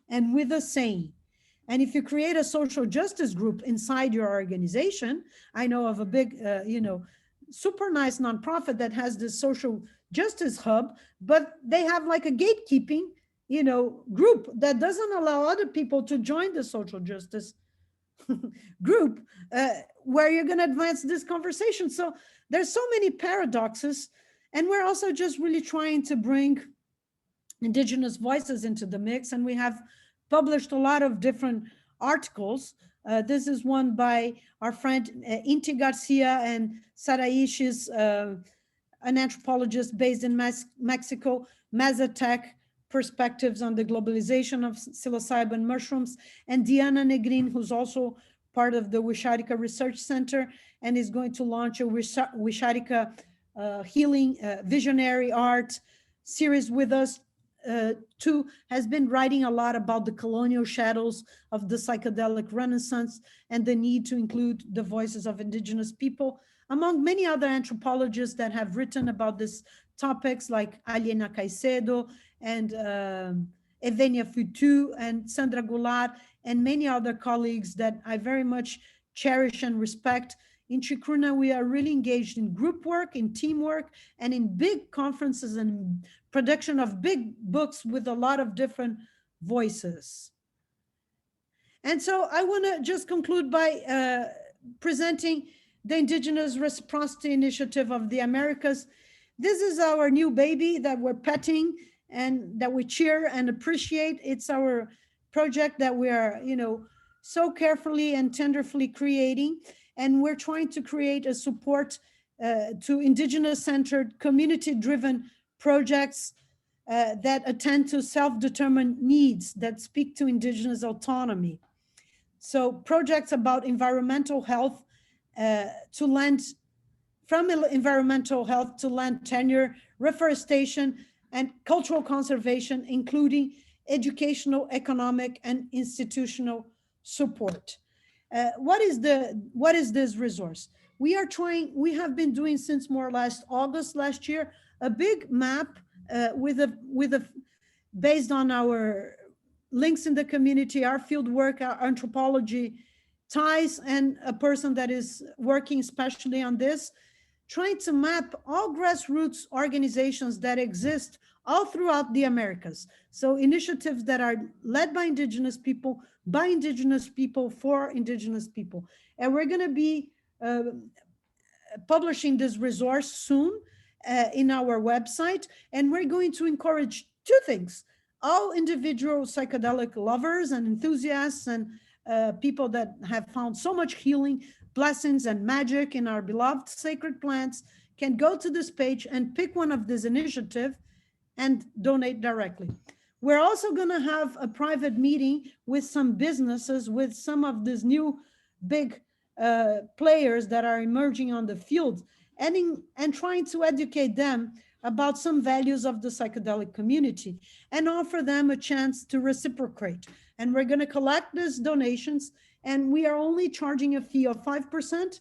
B: and with a say. And if you create a social justice group inside your organization, I know of a big, super nice nonprofit that has this social justice hub, but they have like a gatekeeping, group that doesn't allow other people to join the social justice group where you're going to advance this conversation. So there's so many paradoxes. And we're also just really trying to bring indigenous voices into the mix. And we have published a lot of different articles. This is one by our friend Inti Garcia and Sarai. She's an anthropologist based in Mexico, Mazatec Perspectives on the Globalization of Psilocybin Mushrooms, and Diana Negrin, who's also part of the Wisharika Research Center and is going to launch a Wisharika healing, visionary art series with us. Too has been writing a lot about the colonial shadows of the psychedelic renaissance and the need to include the voices of indigenous people, among many other anthropologists that have written about these topics, like Aliena Caicedo and Evenia Futu and Sandra Goulart, and many other colleagues that I very much cherish and respect. In Chacruna, we are really engaged in group work, in teamwork, and in big conferences and production of big books with a lot of different voices. And so I want to just conclude by presenting the Indigenous Reciprocity Initiative of the Americas. This is our new baby that we're petting and that we cheer and appreciate. It's our project that we are, so carefully and tenderly creating. And we're trying to create a support to Indigenous-centered, community-driven projects that attend to self-determined needs that speak to Indigenous autonomy. So projects about environmental health to land, from environmental health to land tenure, reforestation, and cultural conservation, including educational, economic, and institutional support. What is this resource? We have been doing since more or less August last year, a big map based on our links in the community, our field work, our anthropology ties, and a person that is working especially on this, trying to map all grassroots organizations that exist all throughout the Americas. So initiatives that are led by Indigenous people, by Indigenous people, for Indigenous people. And we're going to be publishing this resource soon in our website. And we're going to encourage two things: all individual psychedelic lovers and enthusiasts and people that have found so much healing, blessings, and magic in our beloved sacred plants can go to this page and pick one of these initiatives and donate directly. We're also going to have a private meeting with some businesses, with some of these new big players that are emerging on the field, and trying to educate them about some values of the psychedelic community and offer them a chance to reciprocate. And we're going to collect these donations, and we are only charging a fee of 5%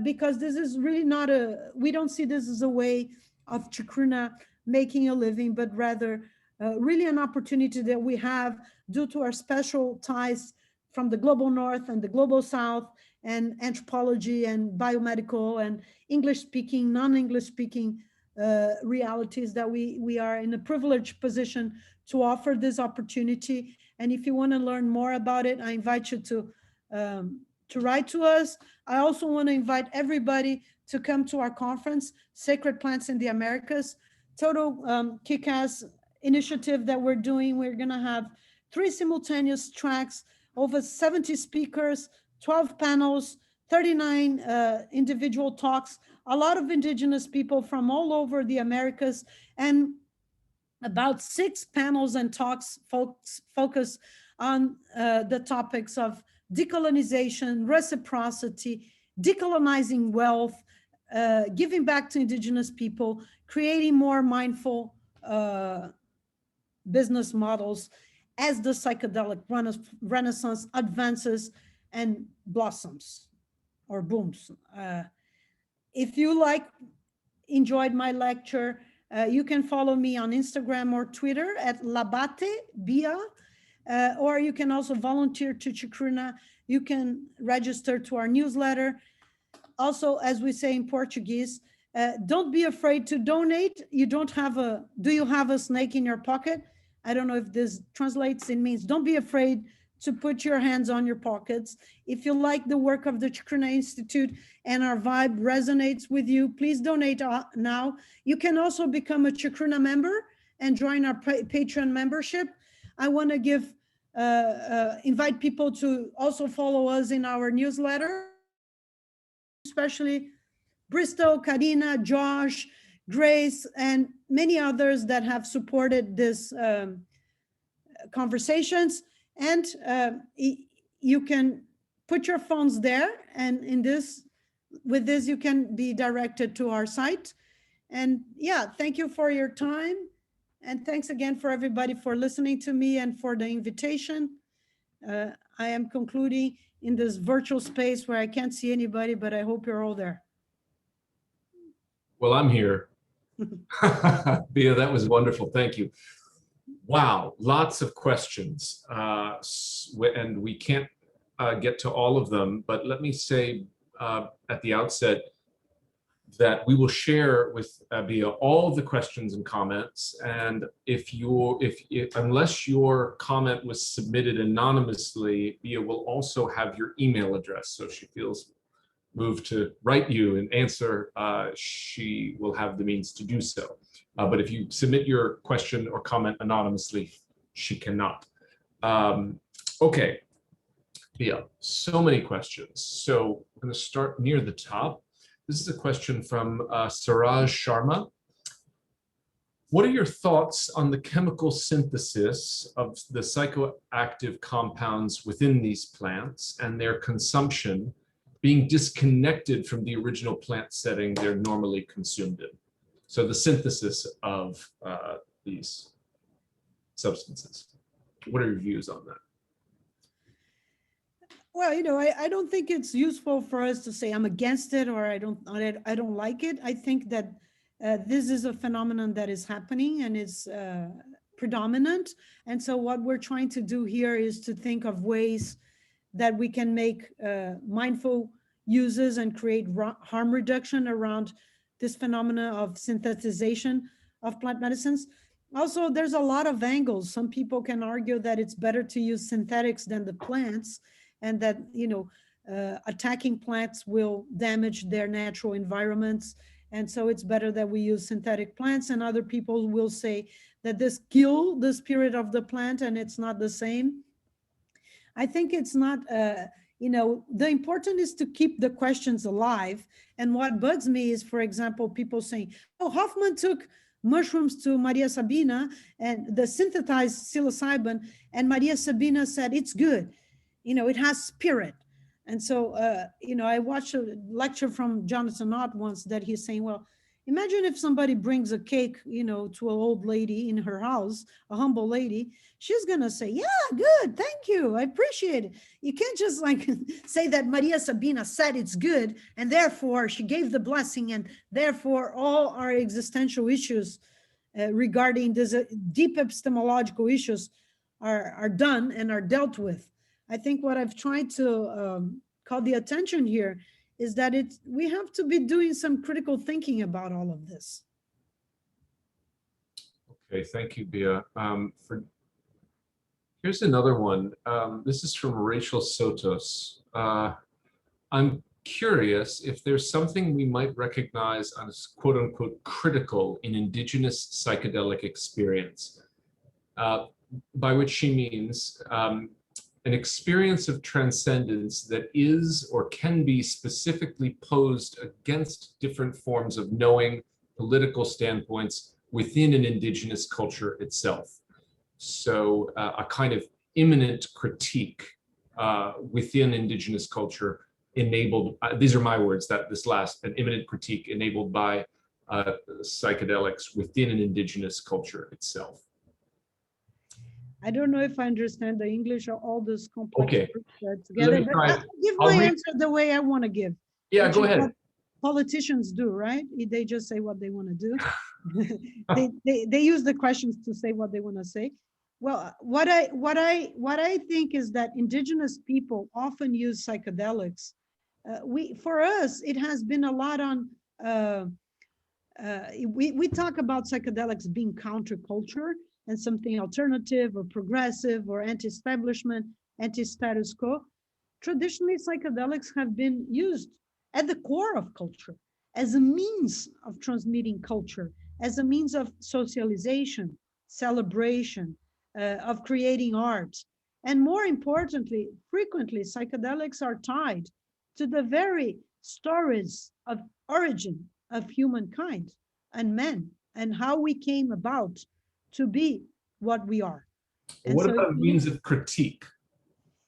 B: because this is really not we don't see this as a way of Chacruna making a living, but rather really an opportunity that we have due to our special ties from the global north and the global south, and anthropology and biomedical and English speaking, non-English speaking realities, that we are in a privileged position to offer this opportunity. And if you want to learn more about it, I invite you to write to us. I also want to invite everybody to come to our conference, Sacred Plants in the Americas, total kick-ass initiative that we're doing. We're going to have 3 simultaneous tracks, over 70 speakers, 12 panels, 39 individual talks, a lot of Indigenous people from all over the Americas, and about 6 panels and talks focus on the topics of decolonization, reciprocity, decolonizing wealth, giving back to Indigenous people, creating more mindful business models as the psychedelic renaissance advances and blossoms or booms. If you enjoyed my lecture, you can follow me on Instagram or Twitter at Labate Bia, or you can also volunteer to Chacruna. You can register to our newsletter. Also, as we say in Portuguese, don't be afraid to donate. Do you have a snake in your pocket? I don't know if this translates. It means don't be afraid to put your hands on your pockets. If you like the work of the Chacruna Institute and our vibe resonates with you, please donate now. You can also become a Chacruna member and join our Patreon membership. I want to invite people to also follow us in our newsletter, especially Bristol, Karina, Josh, Grace, and many others that have supported this conversations. And you can put your phones there, and with this you can be directed to our site. And yeah, thank you for your time. And thanks again for everybody for listening to me and for the invitation. I am concluding in this virtual space where I can't see anybody, but I hope you're all there.
A: Well, I'm here. Bia, that was wonderful. Thank you. Wow, lots of questions. And we can't get to all of them, but let me say at the outset that we will share with Bia all of the questions and comments. And unless your comment was submitted anonymously, Bia will also have your email address. So if she feels moved to write you and answer, she will have the means to do so. But if you submit your question or comment anonymously, she cannot. Okay, Bia, so many questions. So I'm going to start near the top. This is a question from Siraj Sharma. What are your thoughts on the chemical synthesis of the psychoactive compounds within these plants and their consumption being disconnected from the original plant setting they're normally consumed in? So the synthesis of these substances. What are your views on that?
B: Well, I don't think it's useful for us to say I'm against it or I don't like it. I think that this is a phenomenon that is happening and is predominant. And so what we're trying to do here is to think of ways that we can make mindful uses and create harm reduction around this phenomena of synthesization of plant medicines. Also, there's a lot of angles. Some people can argue that it's better to use synthetics than the plants, and that attacking plants will damage their natural environments, and so it's better that we use synthetic plants. And other people will say that this kills the spirit of the plant and it's not the same. I think it's not the important is to keep the questions alive. And what bugs me is, for example, people saying, oh, Hoffman took mushrooms to Maria Sabina and the synthesized psilocybin, and Maria Sabina said it's good, it has spirit. And so I watched a lecture from Jonathan Ott once that he's saying, well, imagine if somebody brings a cake to an old lady in her house, a humble lady. She's gonna say, yeah, good, thank you, I appreciate it. You can't just say that Maria Sabina said it's good and therefore she gave the blessing and therefore all our existential issues regarding this deep epistemological issues are done and are dealt with. I think what I've tried to call the attention here is that we have to be doing some critical thinking about all of this.
A: Okay, thank you, Bia. Here's another one. This is from Rachel Sotos. I'm curious if there's something we might recognize as quote unquote critical in indigenous psychedelic experience, by which she means an experience of transcendence that is or can be specifically posed against different forms of knowing, political standpoints within an indigenous culture itself. So a kind of imminent critique within indigenous culture enabled, these are my words, an imminent critique enabled by psychedelics within an indigenous culture itself.
B: I don't know if I understand the English or all this complex words together, but I'll give my answer the way I want to give.
A: Yeah, go ahead.
B: Politicians do, right? They just say what they want to do. they use the questions to say what they want to say. Well, what I think is that indigenous people often use psychedelics. For us, it has been a lot on. We talk about psychedelics being counterculture and something alternative or progressive or anti-establishment, anti-status quo. Traditionally, psychedelics have been used at the core of culture as a means of transmitting culture, as a means of socialization, celebration, of creating art. And more importantly, frequently, psychedelics are tied to the very stories of origin of humankind and men and how we came about to be what we are. And
A: what about means of critique?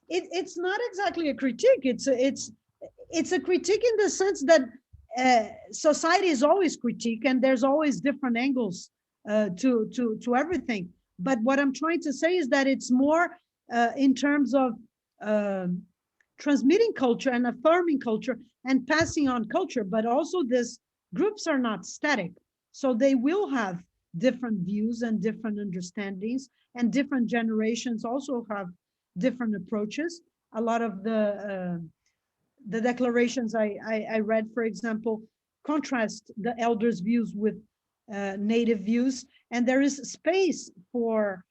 B: It's not exactly a critique. It's a critique in the sense that society is always critique, and there's always different angles to everything. But what I'm trying to say is that it's more in terms of um transmitting culture and affirming culture and passing on culture. But also, these groups are not static, so they will have different views and different understandings, and different generations also have different approaches. A lot of the declarations I read, for example, contrast the elders' views with native views, and there is space for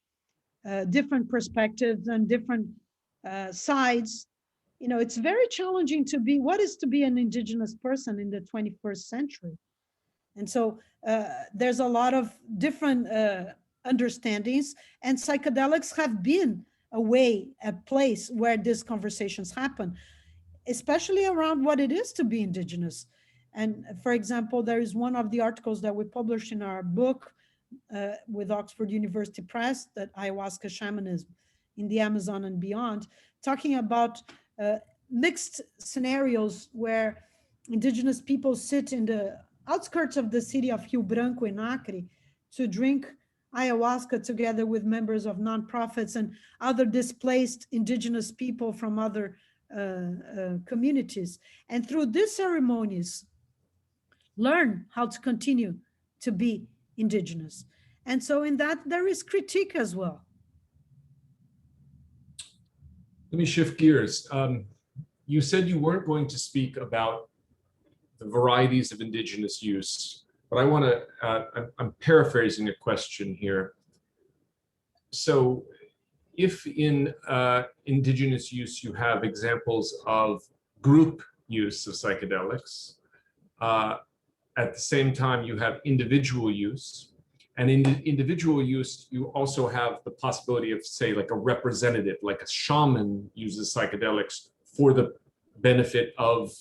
B: different perspectives and different sides. You know, it's very challenging to be, what is to be an indigenous person in the 21st century? And so there's a lot of different understandings, and psychedelics have been a way, a place where these conversations happen, especially around what it is to be indigenous. And for example, there is one of the articles that we published in our book with Oxford University Press, that ayahuasca shamanism in the Amazon and beyond, talking about mixed scenarios where indigenous people sit in the outskirts of the city of Rio Branco in Acre to drink ayahuasca together with members of nonprofits and other displaced indigenous people from other communities. And through these ceremonies, learn how to continue to be indigenous. And so in that, there is critique as well.
A: Let me shift gears. You said you weren't going to speak about the varieties of indigenous use, but I want to, I'm paraphrasing a question here. So if in indigenous use you have examples of group use of psychedelics, at the same time you have individual use, and in individual use you also have the possibility of, say, like a representative, like a shaman uses psychedelics for the benefit of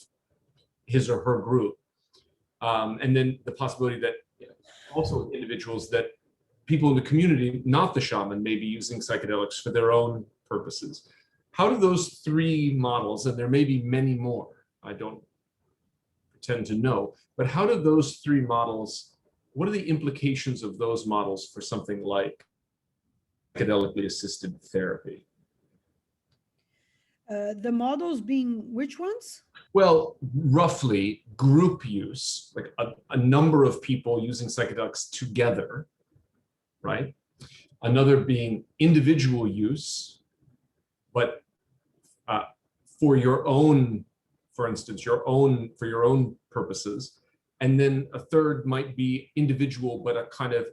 A: his or her group. And then the possibility that also individuals, that people in the community, not the shaman, may be using psychedelics for their own purposes. How do those three models, and there may be many more, I don't pretend to know, but how do those three models, what are the implications of those models for something like psychedelically assisted therapy?
B: The models being which ones?
A: Well, roughly group use, like a number of people using psychedelics together, right? Another being individual use, but for your own, for instance, for your own purposes. And then a third might be individual, but a kind of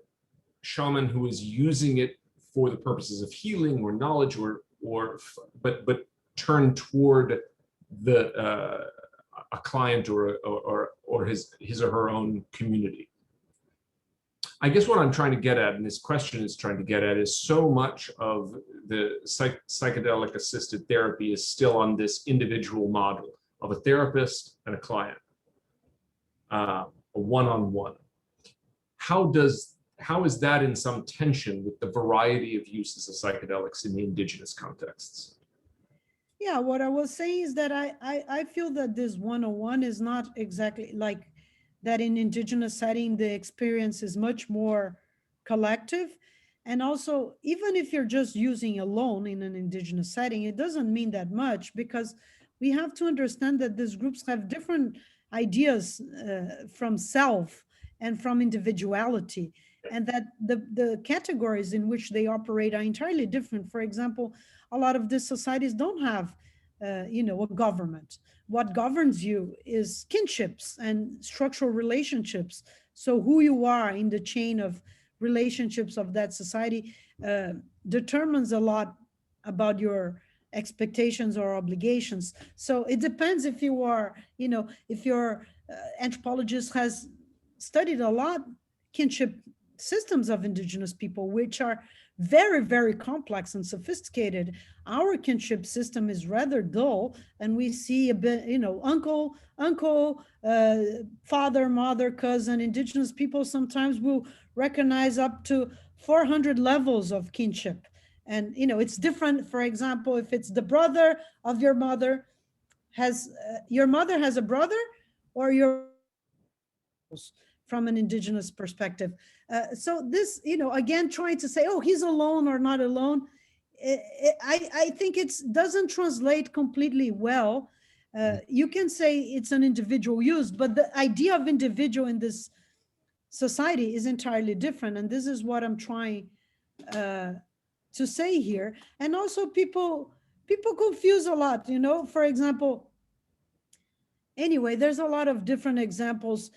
A: shaman who is using it for the purposes of healing or knowledge, but turned toward the a client or his or her own community. I guess what I'm trying to get at, and this question is trying to get at, is so much of the psychedelic assisted therapy is still on this individual model of a therapist and a client, a one-on-one. How is that in some tension with the variety of uses of psychedelics in the indigenous contexts?
B: Yeah, what I was saying is that I feel that this one-on-one is not exactly like that. In indigenous setting, the experience is much more collective. And also, even if you're just using alone in an indigenous setting, it doesn't mean that much, because we have to understand that these groups have different ideas from self and from individuality, and that the categories in which they operate are entirely different. For example, a lot of these societies don't have a government. What governs you is kinships and structural relationships. So who you are in the chain of relationships of that society determines a lot about your expectations or obligations. So it depends if you are, if your anthropologist has studied a lot kinship systems of indigenous people, which are very, very complex and sophisticated. Our kinship system is rather dull, and we see a bit, uncle, father, mother, cousin. Indigenous people sometimes will recognize up to 400 levels of kinship. And, it's different. For example, if it's the brother of your mother, your mother has a brother, or your from an indigenous perspective. So this, again, trying to say, oh, he's alone or not alone, I think it doesn't translate completely well. You can say it's an individual use, but the idea of individual in this society is entirely different. And this is what I'm trying to say here. And also people confuse a lot, for example, anyway, there's a lot of different examples.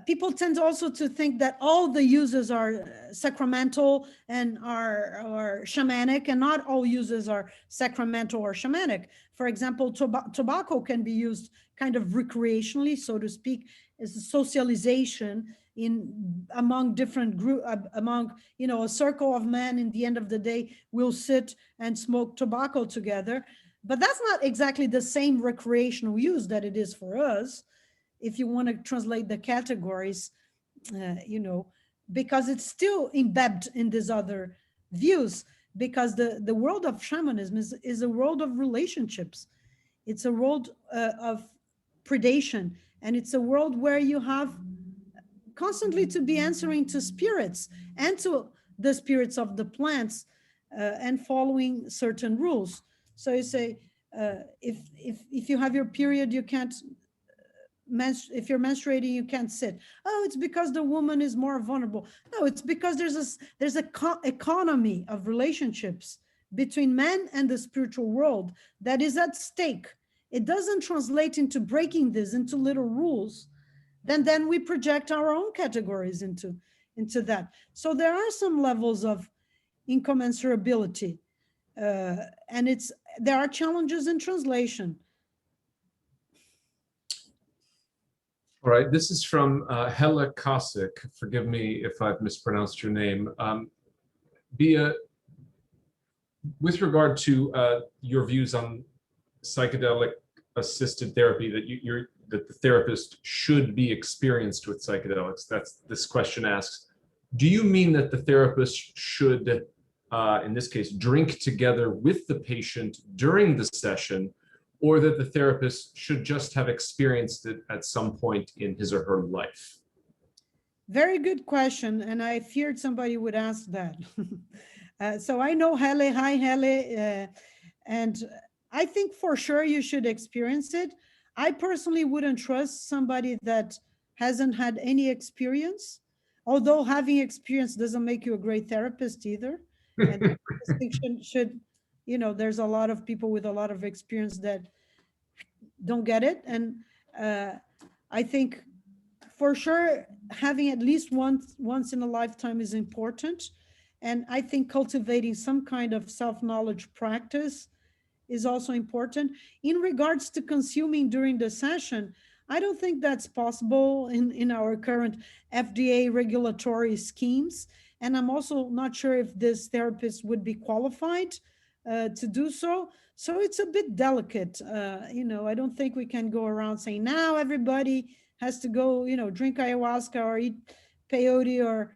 B: People tend also to think that all the uses are sacramental and are shamanic, and not all uses are sacramental or shamanic. For example, tobacco can be used kind of recreationally, so to speak, as a socialization among different group, among a circle of men. In the end of the day, will sit and smoke tobacco together. But that's not exactly the same recreational use that it is for us, if you want to translate the categories, because it's still embedded in these other views, because the world of shamanism is a world of relationships. It's a world of predation, and it's a world where you have constantly to be answering to spirits and to the spirits of the plants, and following certain rules. So you say, if you have your period, you can't, if you're menstruating, you can't sit. Oh, it's because the woman is more vulnerable. No, it's because there's a economy of relationships between men and the spiritual world that is at stake. It doesn't translate into breaking this into little rules. Then we project our own categories into that. So there are some levels of incommensurability. And there are challenges in translation.
A: All right, this is from Hella Kosik. Forgive me if I've mispronounced your name. Bia, with regard to your views on psychedelic assisted therapy, that the therapist should be experienced with psychedelics, this question asks, do you mean that the therapist should, in this case, drink together with the patient during the session, or that the therapist should just have experienced it at some point in his or her life?
B: Very good question, and I feared somebody would ask that. So I know Hele, hi Hele, and I think for sure you should experience it. I personally wouldn't trust somebody that hasn't had any experience, although having experience doesn't make you a great therapist either. And distinction should, there's a lot of people with a lot of experience that don't get it. And I think for sure having at least once in a lifetime is important. And I think cultivating some kind of self-knowledge practice is also important. In regards to consuming during the session, I don't think that's possible in our current FDA regulatory schemes. And I'm also not sure if this therapist would be qualified to do so. So it's a bit delicate. I don't think we can go around saying now everybody has to go, drink ayahuasca or eat peyote or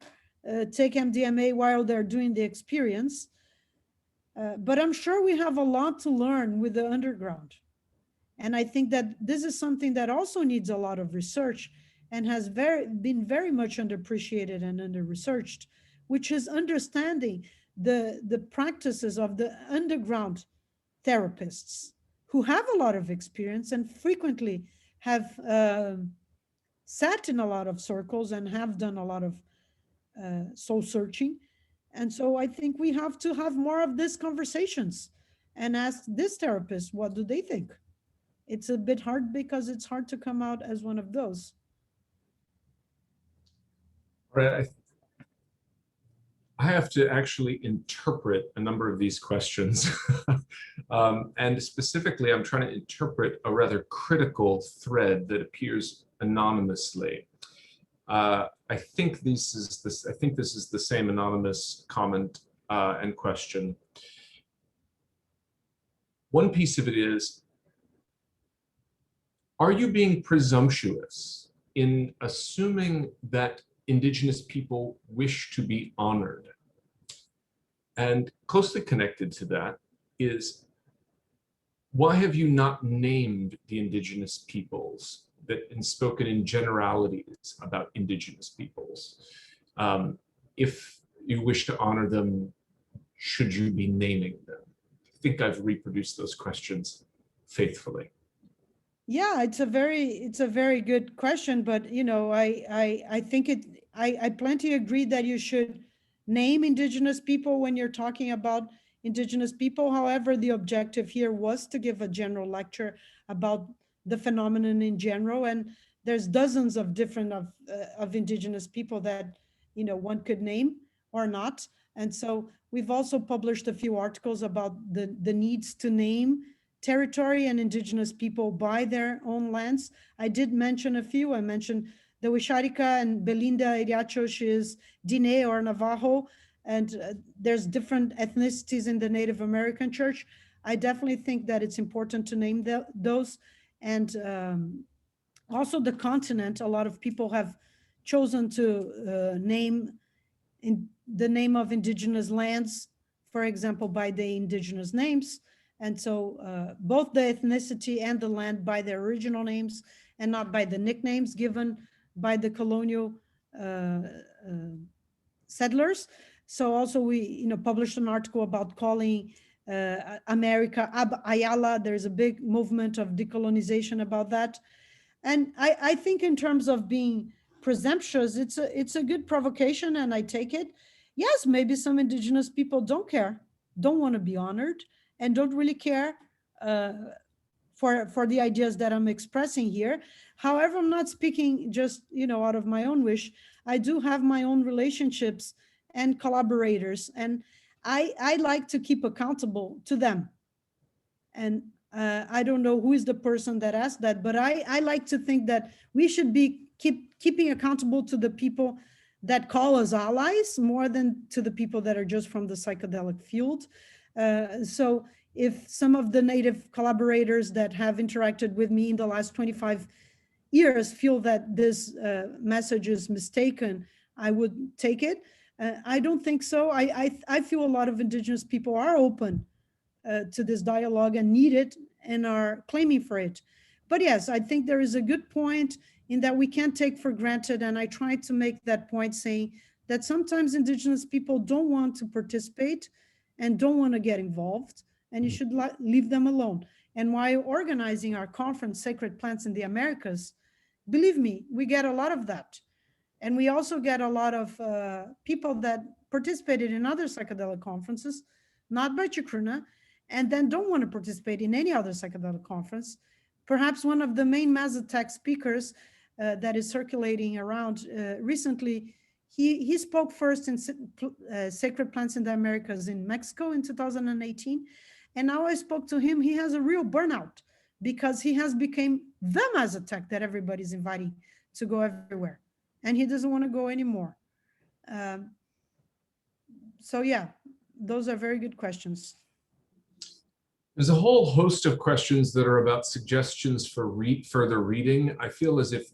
B: take MDMA while they're doing the experience. But I'm sure we have a lot to learn with the underground. And I think that this is something that also needs a lot of research and has been very much underappreciated and under-researched, which is understanding the practices of the underground therapists who have a lot of experience and frequently have sat in a lot of circles and have done a lot of soul searching. And so I think we have to have more of these conversations and ask this therapist, what do they think? It's a bit hard because it's hard to come out as one of those.
A: Right. I have to actually interpret a number of these questions. And specifically, I'm trying to interpret a rather critical thread that appears anonymously. I think this is the same anonymous comment and question. One piece of it is, are you being presumptuous in assuming that Indigenous people wish to be honored? And closely connected to that is, why have you not named the Indigenous peoples that and spoken in generalities about indigenous peoples. If you wish to honor them, should you be naming them? I think I've reproduced those questions faithfully.
B: Yeah, it's a very good question, but you know, I think I plenty agree that you should name indigenous people when you're talking about indigenous people. However, the objective here was to give a general lecture about the phenomenon in general, and there's dozens of different of indigenous people that, you know, one could name or not. And so we've also published a few articles about the needs to name territory and indigenous people by their own lands. I did mention a few. I mentioned the Wixárika and Belinda Eriacho. She is Diné or Navajo, and there's different ethnicities in the Native American church. I definitely think that it's important to name those. And also the continent, a lot of people have chosen to name in the name of indigenous lands, for example, by the indigenous names. And so both the ethnicity and the land by their original names and not by the nicknames given by the colonial settlers. So also we, you know, published an article about calling America Ayala. There's a big movement of decolonization about that. And I think in terms of being presumptuous, it's a good provocation, and I take it. Yes, maybe some indigenous people don't care, don't want to be honored, and don't really care for the ideas that I'm expressing here. However, I'm not speaking just, you know, out of my own wish. I do have my own relationships and collaborators, and I like to keep accountable to them. And I don't know who is the person that asked that, but I like to think that we should be keeping accountable to the people that call us allies more than to the people that are just from the psychedelic field. So if some of the native collaborators that have interacted with me in the last 25 years feel that this message is mistaken, I would take it. I don't think so. I feel a lot of indigenous people are open to this dialogue and need it and are claiming for it. But yes, I think there is a good point in that we can't take for granted. And I tried to make that point saying that sometimes indigenous people don't want to participate and don't want to get involved, and you should leave them alone. And while organizing our conference, Sacred Plants in the Americas, believe me, we get a lot of that. And we also get a lot of people that participated in other psychedelic conferences, not by Chacruna, and then don't want to participate in any other psychedelic conference. Perhaps one of the main Mazatec speakers that is circulating around recently, he spoke first in Sacred Plants in the Americas in Mexico in 2018. And now I spoke to him, he has a real burnout because he has become the Mazatec that everybody's inviting to go everywhere. And he doesn't want to go anymore. So yeah, those are very good questions.
A: There's a whole host of questions that are about suggestions for further reading. I feel as if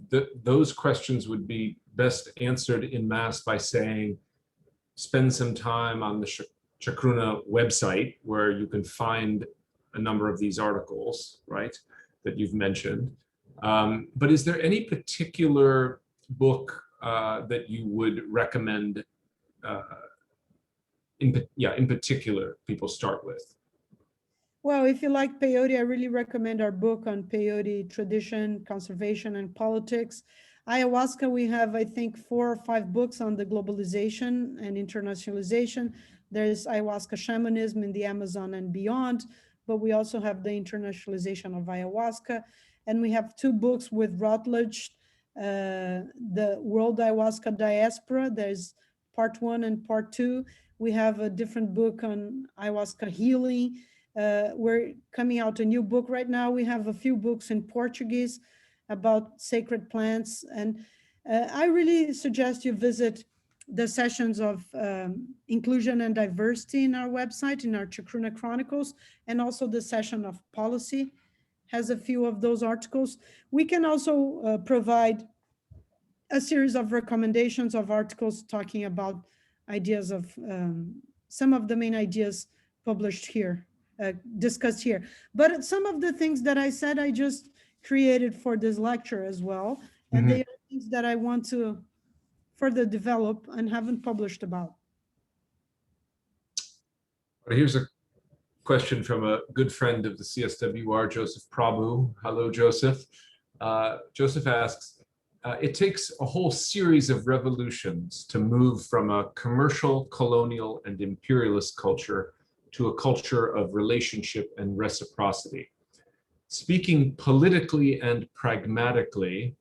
A: those questions would be best answered in mass by saying, spend some time on the Chacruna website where you can find a number of these articles, right, that you've mentioned. But is there any particular book that you would recommend in particular people start with?
B: Well, if you like peyote, I really recommend our book on peyote tradition, conservation, and politics. Ayahuasca, we have, I think, 4 or 5 books on the globalization and internationalization. There's ayahuasca shamanism in the Amazon and beyond, but we also have the internationalization of ayahuasca. And we have 2 books with Routledge, the World Ayahuasca Diaspora. There's part 1 and part 2. We have a different book on ayahuasca healing. We're coming out a new book right now. We have a few books in Portuguese about sacred plants. And I really suggest you visit the sessions of inclusion and diversity in our website, in our Chacruna Chronicles, and also the session of policy has a few of those articles. We can also provide a series of recommendations of articles talking about ideas of some of the main ideas published here. Discussed here. But some of the things that I said, I just created for this lecture as well. And they are things that I want to further develop and haven't published about.
A: Here's a question from a good friend of the CSWR, Joseph Prabhu. Hello, Joseph. Joseph asks, it takes a whole series of revolutions to move from a commercial, colonial, and imperialist culture to a culture of relationship and reciprocity. Speaking politically and pragmatically,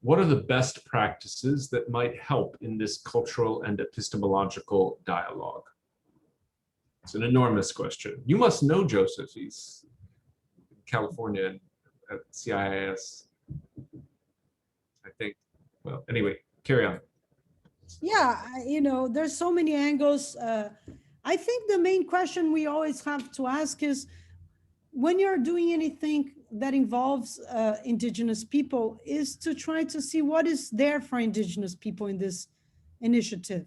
A: what are the best practices that might help in this cultural and epistemological dialogue? It's an enormous question. You must know Joseph. He's in California at CIIS, I think. Well, anyway, carry on.
B: Yeah, there's so many angles. I think the main question we always have to ask is, when you're doing anything that involves Indigenous people, is to try to see what is there for Indigenous people in this initiative.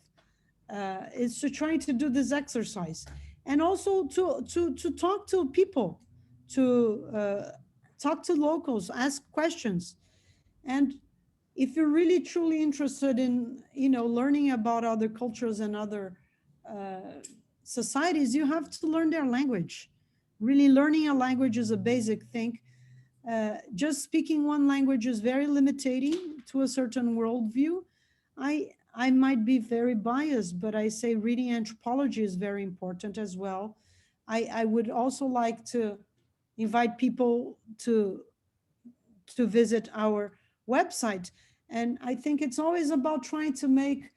B: Is to try to do this exercise, and also to talk to people, to talk to locals, ask questions. And if you're really truly interested in learning about other cultures and other societies, you have to learn their language. Really, learning a language is a basic thing. Just speaking one language is very limiting to a certain worldview. I might be very biased, but I say reading anthropology is very important as well. I would also like to invite people to visit our website. And I think it's always about trying to make,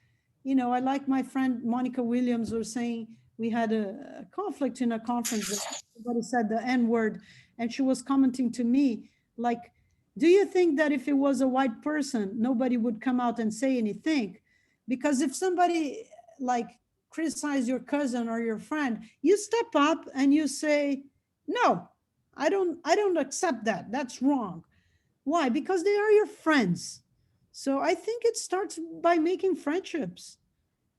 B: I like my friend Monica Williams was saying, we had a conflict in a conference that everybody said the N word, and she was commenting to me, like, do you think that if it was a white person, nobody would come out and say anything? Because if somebody like criticize your cousin or your friend, you step up and you say, no, I don't accept that. That's wrong. Why? Because they are your friends. So I think it starts by making friendships.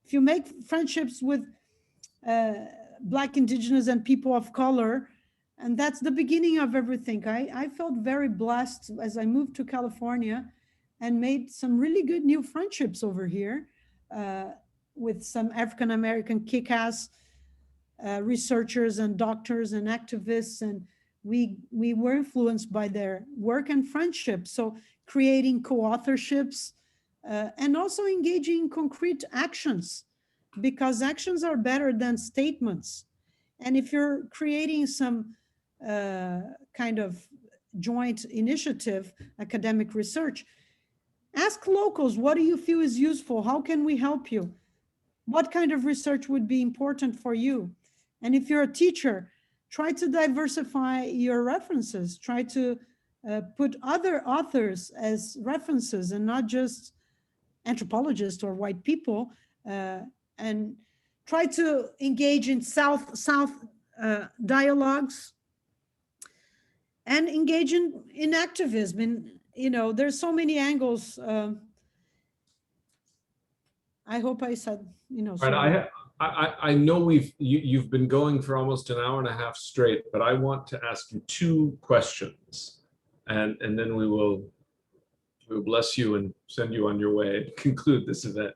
B: If you make friendships with Black, Indigenous, and people of color, and that's the beginning of everything. I felt very blessed as I moved to California and made some really good new friendships over here with some African-American kick-ass researchers and doctors and activists, and we were influenced by their work and friendship. So creating co-authorships and also engaging in concrete actions, because actions are better than statements. And if you're creating some kind of joint initiative, academic research, ask locals, what do you feel is useful? How can we help you? What kind of research would be important for you? And if you're a teacher, try to diversify your references. Try to put other authors as references and not just anthropologists or white people. And try to engage in South dialogues and engage in activism. And, there's so many angles. I hope I said,
A: Right, I know you've been going for almost an hour and a half straight, but I want to ask you two questions, and then we will bless you and send you on your way and conclude this event.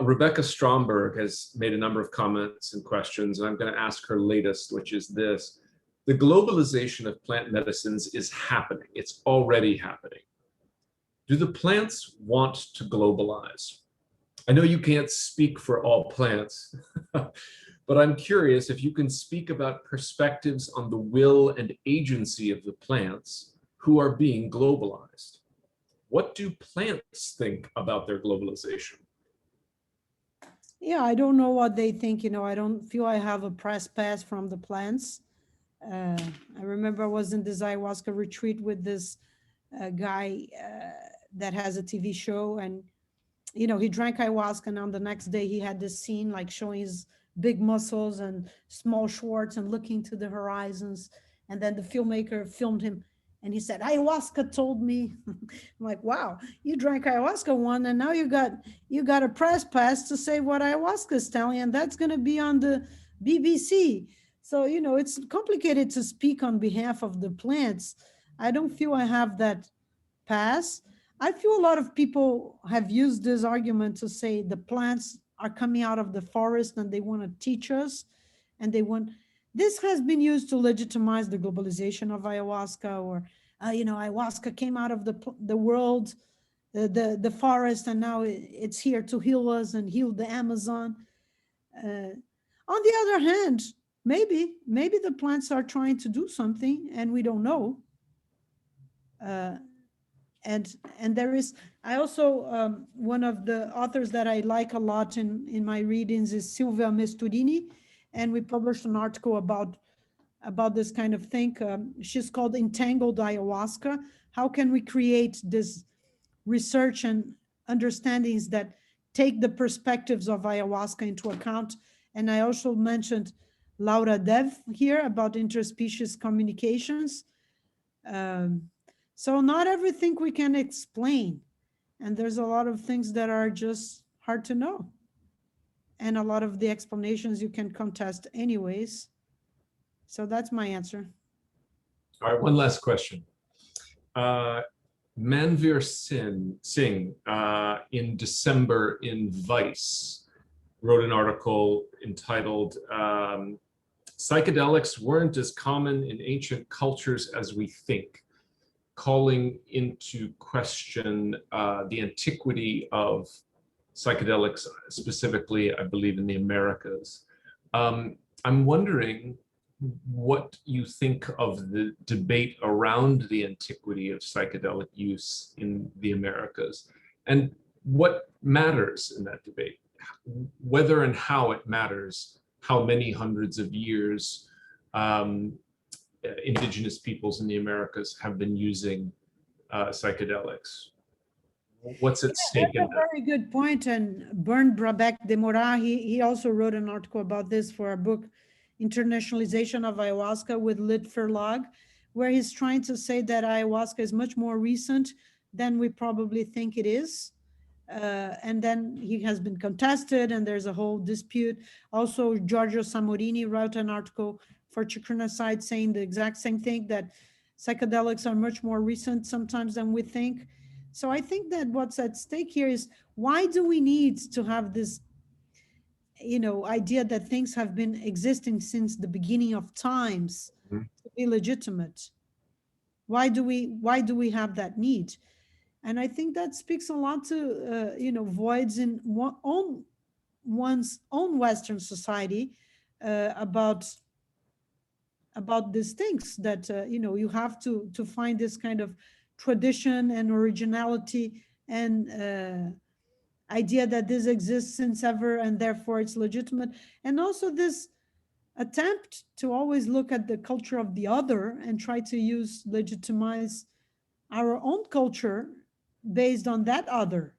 A: Rebecca Stromberg has made a number of comments and questions, and I'm going to ask her latest, which is this. The globalization of plant medicines is happening. It's already happening. Do the plants want to globalize? I know you can't speak for all plants, but I'm curious if you can speak about perspectives on the will and agency of the plants who are being globalized. What do plants think about their globalization?
B: Yeah, I don't know what they think. I don't feel I have a press pass from the plants. I remember I was in this ayahuasca retreat with this guy that has a TV show, and he drank ayahuasca, and on the next day he had this scene like showing his big muscles and small shorts and looking to the horizons. And then the filmmaker filmed him and he said, ayahuasca told me. I'm like, wow, you drank ayahuasca one and now you got a press pass to say what ayahuasca is telling, and that's going to be on the BBC. So, it's complicated to speak on behalf of the plants. I don't feel I have that pass. I feel a lot of people have used this argument to say the plants are coming out of the forest and they want to teach us, and they want, this has been used to legitimize the globalization of ayahuasca, or ayahuasca came out of the world, the forest, and now it's here to heal us and heal the Amazon. On the other hand, maybe the plants are trying to do something and we don't know. Uh, and there is, I also, one of the authors that I like a lot in my readings is Silvia Mesturini, and we published an article about this kind of thing. She's called Entangled Ayahuasca. How can we create this research and understandings that take the perspectives of ayahuasca into account? And I also mentioned Laura Dev here about interspecies communications. So not everything we can explain. And there's a lot of things that are just hard to know. And a lot of the explanations you can contest anyways. So that's my answer.
A: All right, one last question. Manveer Singh in December in Vice wrote an article entitled Psychedelics Weren't as Common in Ancient Cultures as We Think, calling into question the antiquity of psychedelics, specifically, I believe, in the Americas. I'm wondering what you think of the debate around the antiquity of psychedelic use in the Americas, and what matters in that debate, whether and how it matters, how many hundreds of years indigenous peoples in the Americas have been using psychedelics. What's at stake in that?
B: That's a very good point. And Bernd Brabeck de Morat, he also wrote an article about this for a book, Internationalization of Ayahuasca with Lit Verlag, where he's trying to say that ayahuasca is much more recent than we probably think it is. And then he has been contested and there's a whole dispute. Also, Giorgio Samorini wrote an article for Chacruna site saying the exact same thing, that psychedelics are much more recent sometimes than we think. So I think that what's at stake here is, why do we need to have this idea that things have been existing since the beginning of times to be legitimate? Why do we have that need? And I think that speaks a lot to voids in one's own Western society about these things, that you have to find this kind of tradition and originality and idea that this exists since ever and therefore it's legitimate. And also this attempt to always look at the culture of the other and try to legitimize our own culture based on that other.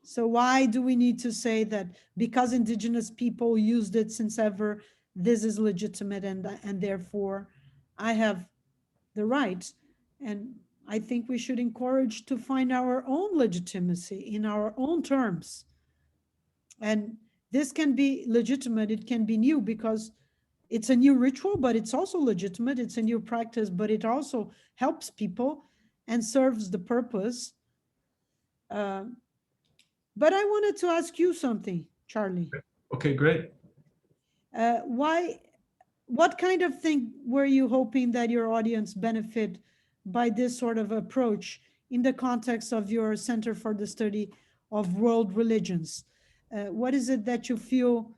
B: So why do we need to say that because indigenous people used it since ever, this is legitimate and therefore I have the right? And I think we should encourage to find our own legitimacy in our own terms. And this can be legitimate, it can be new because it's a new ritual, but it's also legitimate. It's a new practice, but it also helps people and serves the purpose. But I wanted to ask you something, Charlie.
A: Okay, great.
B: What kind of thing were you hoping that your audience benefit by this sort of approach in the context of your Center for the Study of World Religions? What is it that you feel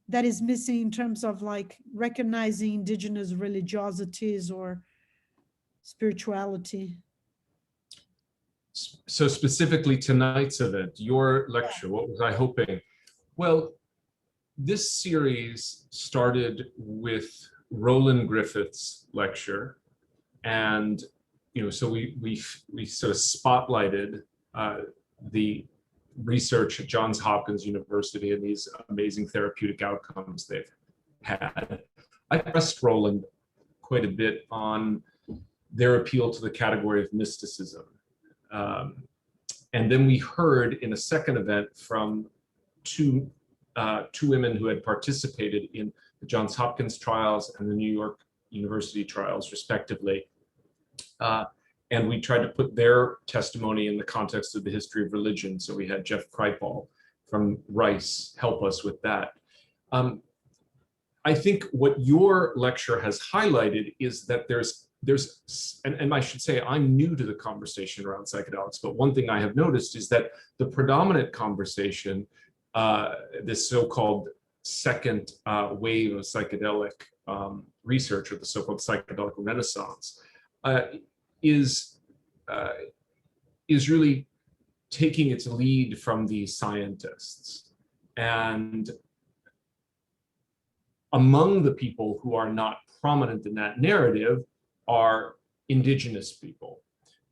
B: that is missing in terms of like recognizing indigenous religiosities or spirituality?
A: So specifically tonight's event, your lecture, what was I hoping? Well, this series started with Roland Griffith's lecture, and so we sort of spotlighted the research at Johns Hopkins University and these amazing therapeutic outcomes they've had. I pressed Roland quite a bit on their appeal to the category of mysticism. And then we heard in a second event from two women who had participated in the Johns Hopkins trials and the New York University trials, respectively, And we tried to put their testimony in the context of the history of religion. So we had Jeff Kripal from Rice help us with that. I think what your lecture has highlighted is that and I should say I'm new to the conversation around psychedelics, but one thing I have noticed is that the predominant conversation, this so-called second wave of psychedelic research, or the so-called psychedelic renaissance, is really taking its lead from the scientists. And among the people who are not prominent in that narrative are indigenous people.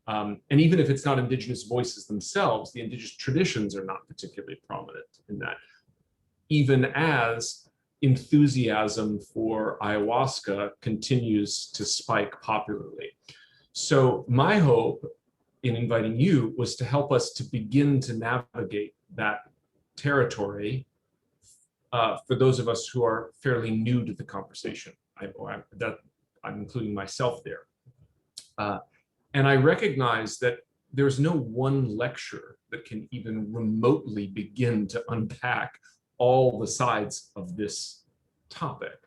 A: And even if it's not indigenous voices themselves, the indigenous traditions are not particularly prominent in that. Even as enthusiasm for ayahuasca continues to spike popularly. So my hope in inviting you was to help us to begin to navigate that territory for those of us who are fairly new to the conversation. I'm including myself there. And I recognize that there's no one lecture that can even remotely begin to unpack all the sides of this topic.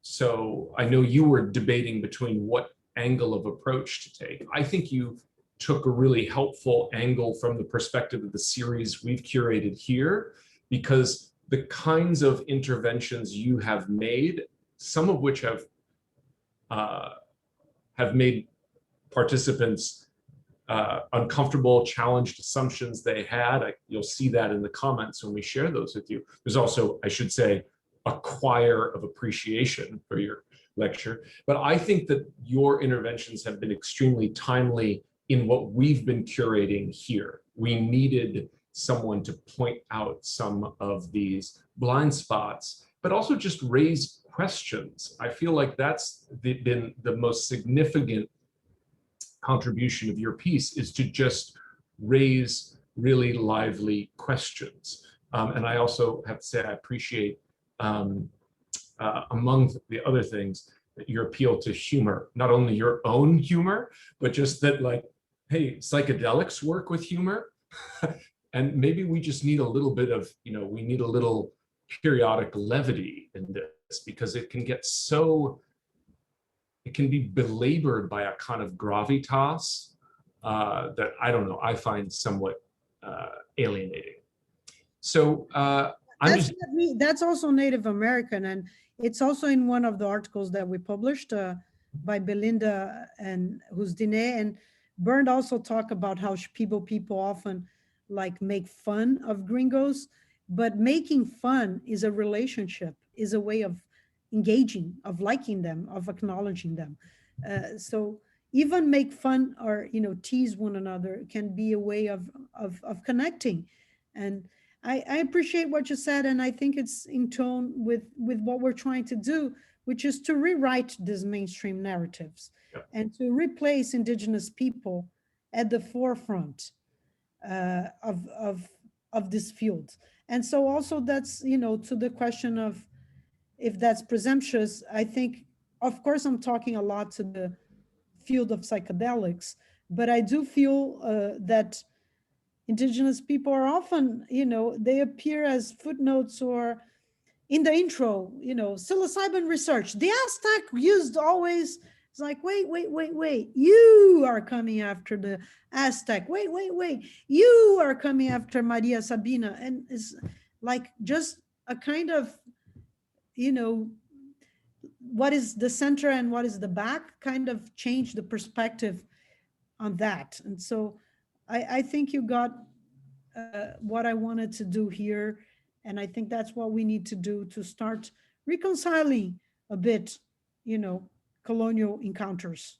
A: So I know you were debating between what angle of approach to take. I think you took a really helpful angle from the perspective of the series we've curated here, because the kinds of interventions you have made, some of which have made participants uncomfortable, challenged assumptions they had. You'll see that in the comments when we share those with you. There's also, I should say, a choir of appreciation for your lecture. But I think that your interventions have been extremely timely in what we've been curating here. We needed someone to point out some of these blind spots, but also just raise questions. I feel like that's been the most significant contribution of your piece, is to just raise really lively questions. And I also have to say I appreciate, among the other things, your appeal to humor, not only your own humor, but just that, like, hey, psychedelics work with humor. And maybe we just need a little bit of, we need a little periodic levity in this, because it can get so, it can be belabored by a kind of gravitas that, I don't know, I find somewhat alienating. So
B: that's also Native American, and it's also in one of the articles that we published by Belinda and Husdine, and Bernd also talk about how people often like make fun of gringos, but making fun is a relationship, is a way of engaging, of liking them, of acknowledging them. So even make fun or tease one another can be a way of connecting. And I appreciate what you said, and I think it's in tone with what we're trying to do, which is to rewrite these mainstream narratives.
A: Yep.
B: And to replace indigenous people at the forefront of this field. And so also that's, to the question of if that's presumptuous, I think, of course, I'm talking a lot to the field of psychedelics, but I do feel that indigenous people are often, they appear as footnotes or in the intro, psilocybin research. The Aztec used always, it's like, wait, you are coming after the Aztec. Wait, you are coming after Maria Sabina. And it's like just a kind of, what is the center and what is the back, kind of change the perspective on that. And so I think you got what I wanted to do here. And I think that's what we need to do to start reconciling a bit, colonial encounters.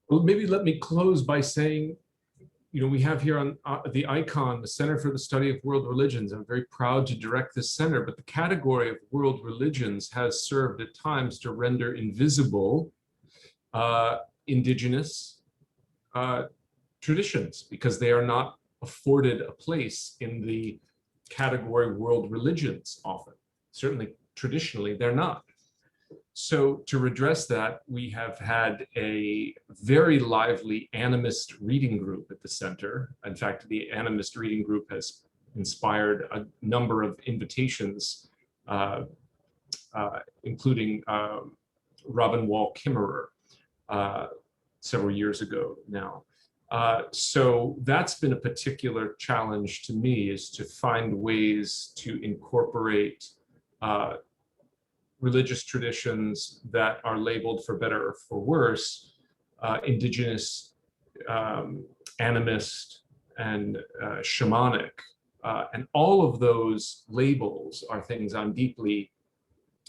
A: Well, maybe let me close by saying, we have here on the icon, the Center for the Study of World Religions. I'm very proud to direct this center, but the category of world religions has served at times to render invisible indigenous traditions, because they are not afforded a place in the category world religions often. Certainly, traditionally, they're not. So to redress that, we have had a very lively animist reading group at the center. In fact, the animist reading group has inspired a number of invitations, including Robin Wall Kimmerer several years ago now. So that's been a particular challenge to me, is to find ways to incorporate religious traditions that are labeled, for better or for worse, indigenous, animist, and shamanic. And all of those labels are things I'm deeply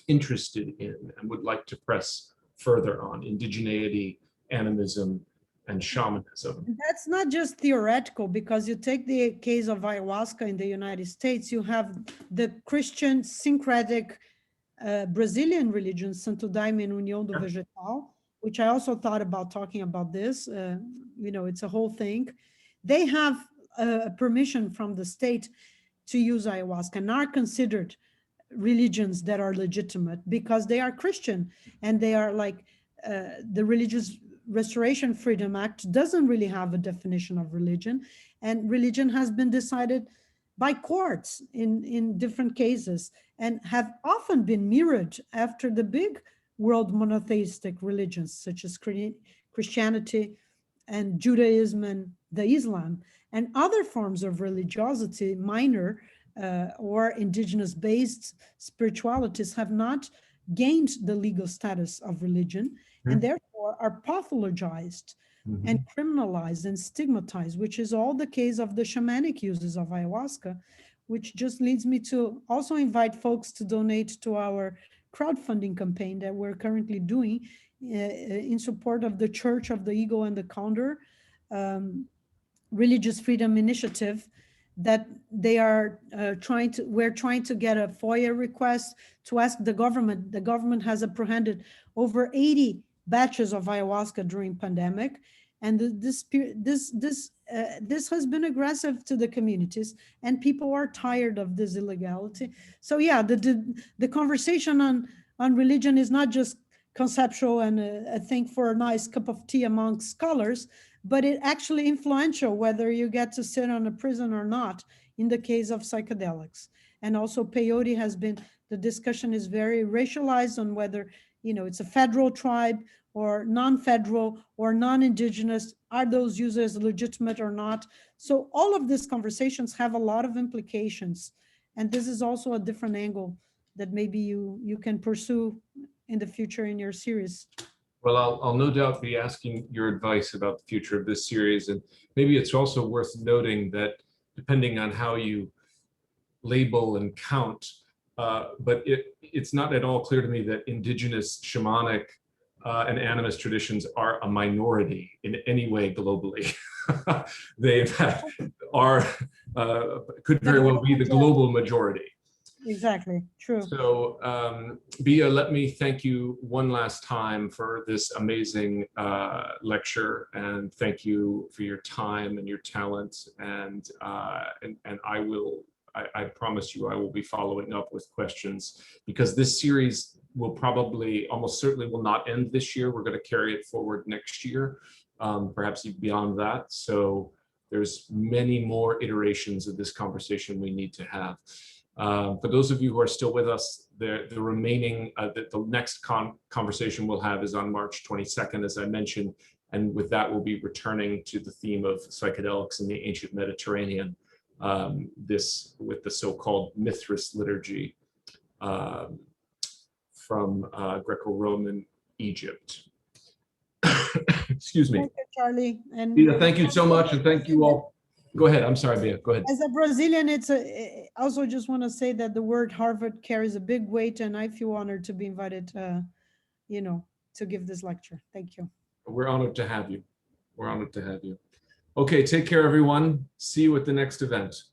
A: interested in and would like to press further on: indigeneity, animism, and shamanism.
B: That's not just theoretical, because you take the case of ayahuasca in the United States, you have the Christian syncretic Brazilian religion, Santo Daime and União do Vegetal, which I also thought about talking about this. You know, it's a whole thing. They have permission from the state to use ayahuasca and are considered religions that are legitimate because they are Christian, and they are like the Religious Restoration Freedom Act doesn't really have a definition of religion, and religion has been decided by courts in different cases, and have often been mirrored after the big world monotheistic religions such as Christianity and Judaism and the Islam, and other forms of religiosity, minor or indigenous based spiritualities, have not gained the legal status of religion, and therefore are pathologized and criminalized and stigmatized, which is all the case of the shamanic uses of ayahuasca, which just leads me to also invite folks to donate to our crowdfunding campaign that we're currently doing in support of the Church of the Eagle and the Condor Religious Freedom Initiative, that they are we're trying to get a FOIA request to ask the government. The government has apprehended over 80 batches of ayahuasca during pandemic, and this has been aggressive to the communities, and people are tired of this illegality. So yeah, the conversation on religion is not just conceptual and a thing for a nice cup of tea among scholars, but it actually influential whether you get to sit on a prison or not in the case of psychedelics. And also peyote has been, the discussion is very racialized on whether, you know, it's a federal tribe or non-federal or non-indigenous, are those users legitimate or not? So all of these conversations have a lot of implications. And this is also a different angle that maybe you can pursue in the future in your series.
A: Well, I'll no doubt be asking your advice about the future of this series. And maybe it's also worth noting that depending on how you label and count, but it's not at all clear to me that indigenous, shamanic, and animist traditions are a minority in any way globally. They could very well be the global majority.
B: Exactly, true.
A: So, Bia, let me thank you one last time for this amazing lecture, and thank you for your time and your talent. And I promise you, I will be following up with questions, because this series will probably, almost certainly will not end this year. We're going to carry it forward next year, perhaps even beyond that. So there's many more iterations of this conversation we need to have. For those of you who are still with us, the remaining, the next conversation we'll have is on March 22nd, as I mentioned, and with that we'll be returning to the theme of psychedelics in the ancient Mediterranean, with the so-called Mithras liturgy from Greco-Roman Egypt. Excuse me.
B: Thank you, Charlie. And
A: Bia, thank you so much, and thank you all. Go ahead. I'm sorry, Bia. Go ahead.
B: As a Brazilian, I also just want to say that the word Harvard carries a big weight, and I feel honored to be invited, you know, to give this lecture. Thank you.
A: We're honored to have you. We're honored to have you. Okay, take care, everyone. See you at the next event.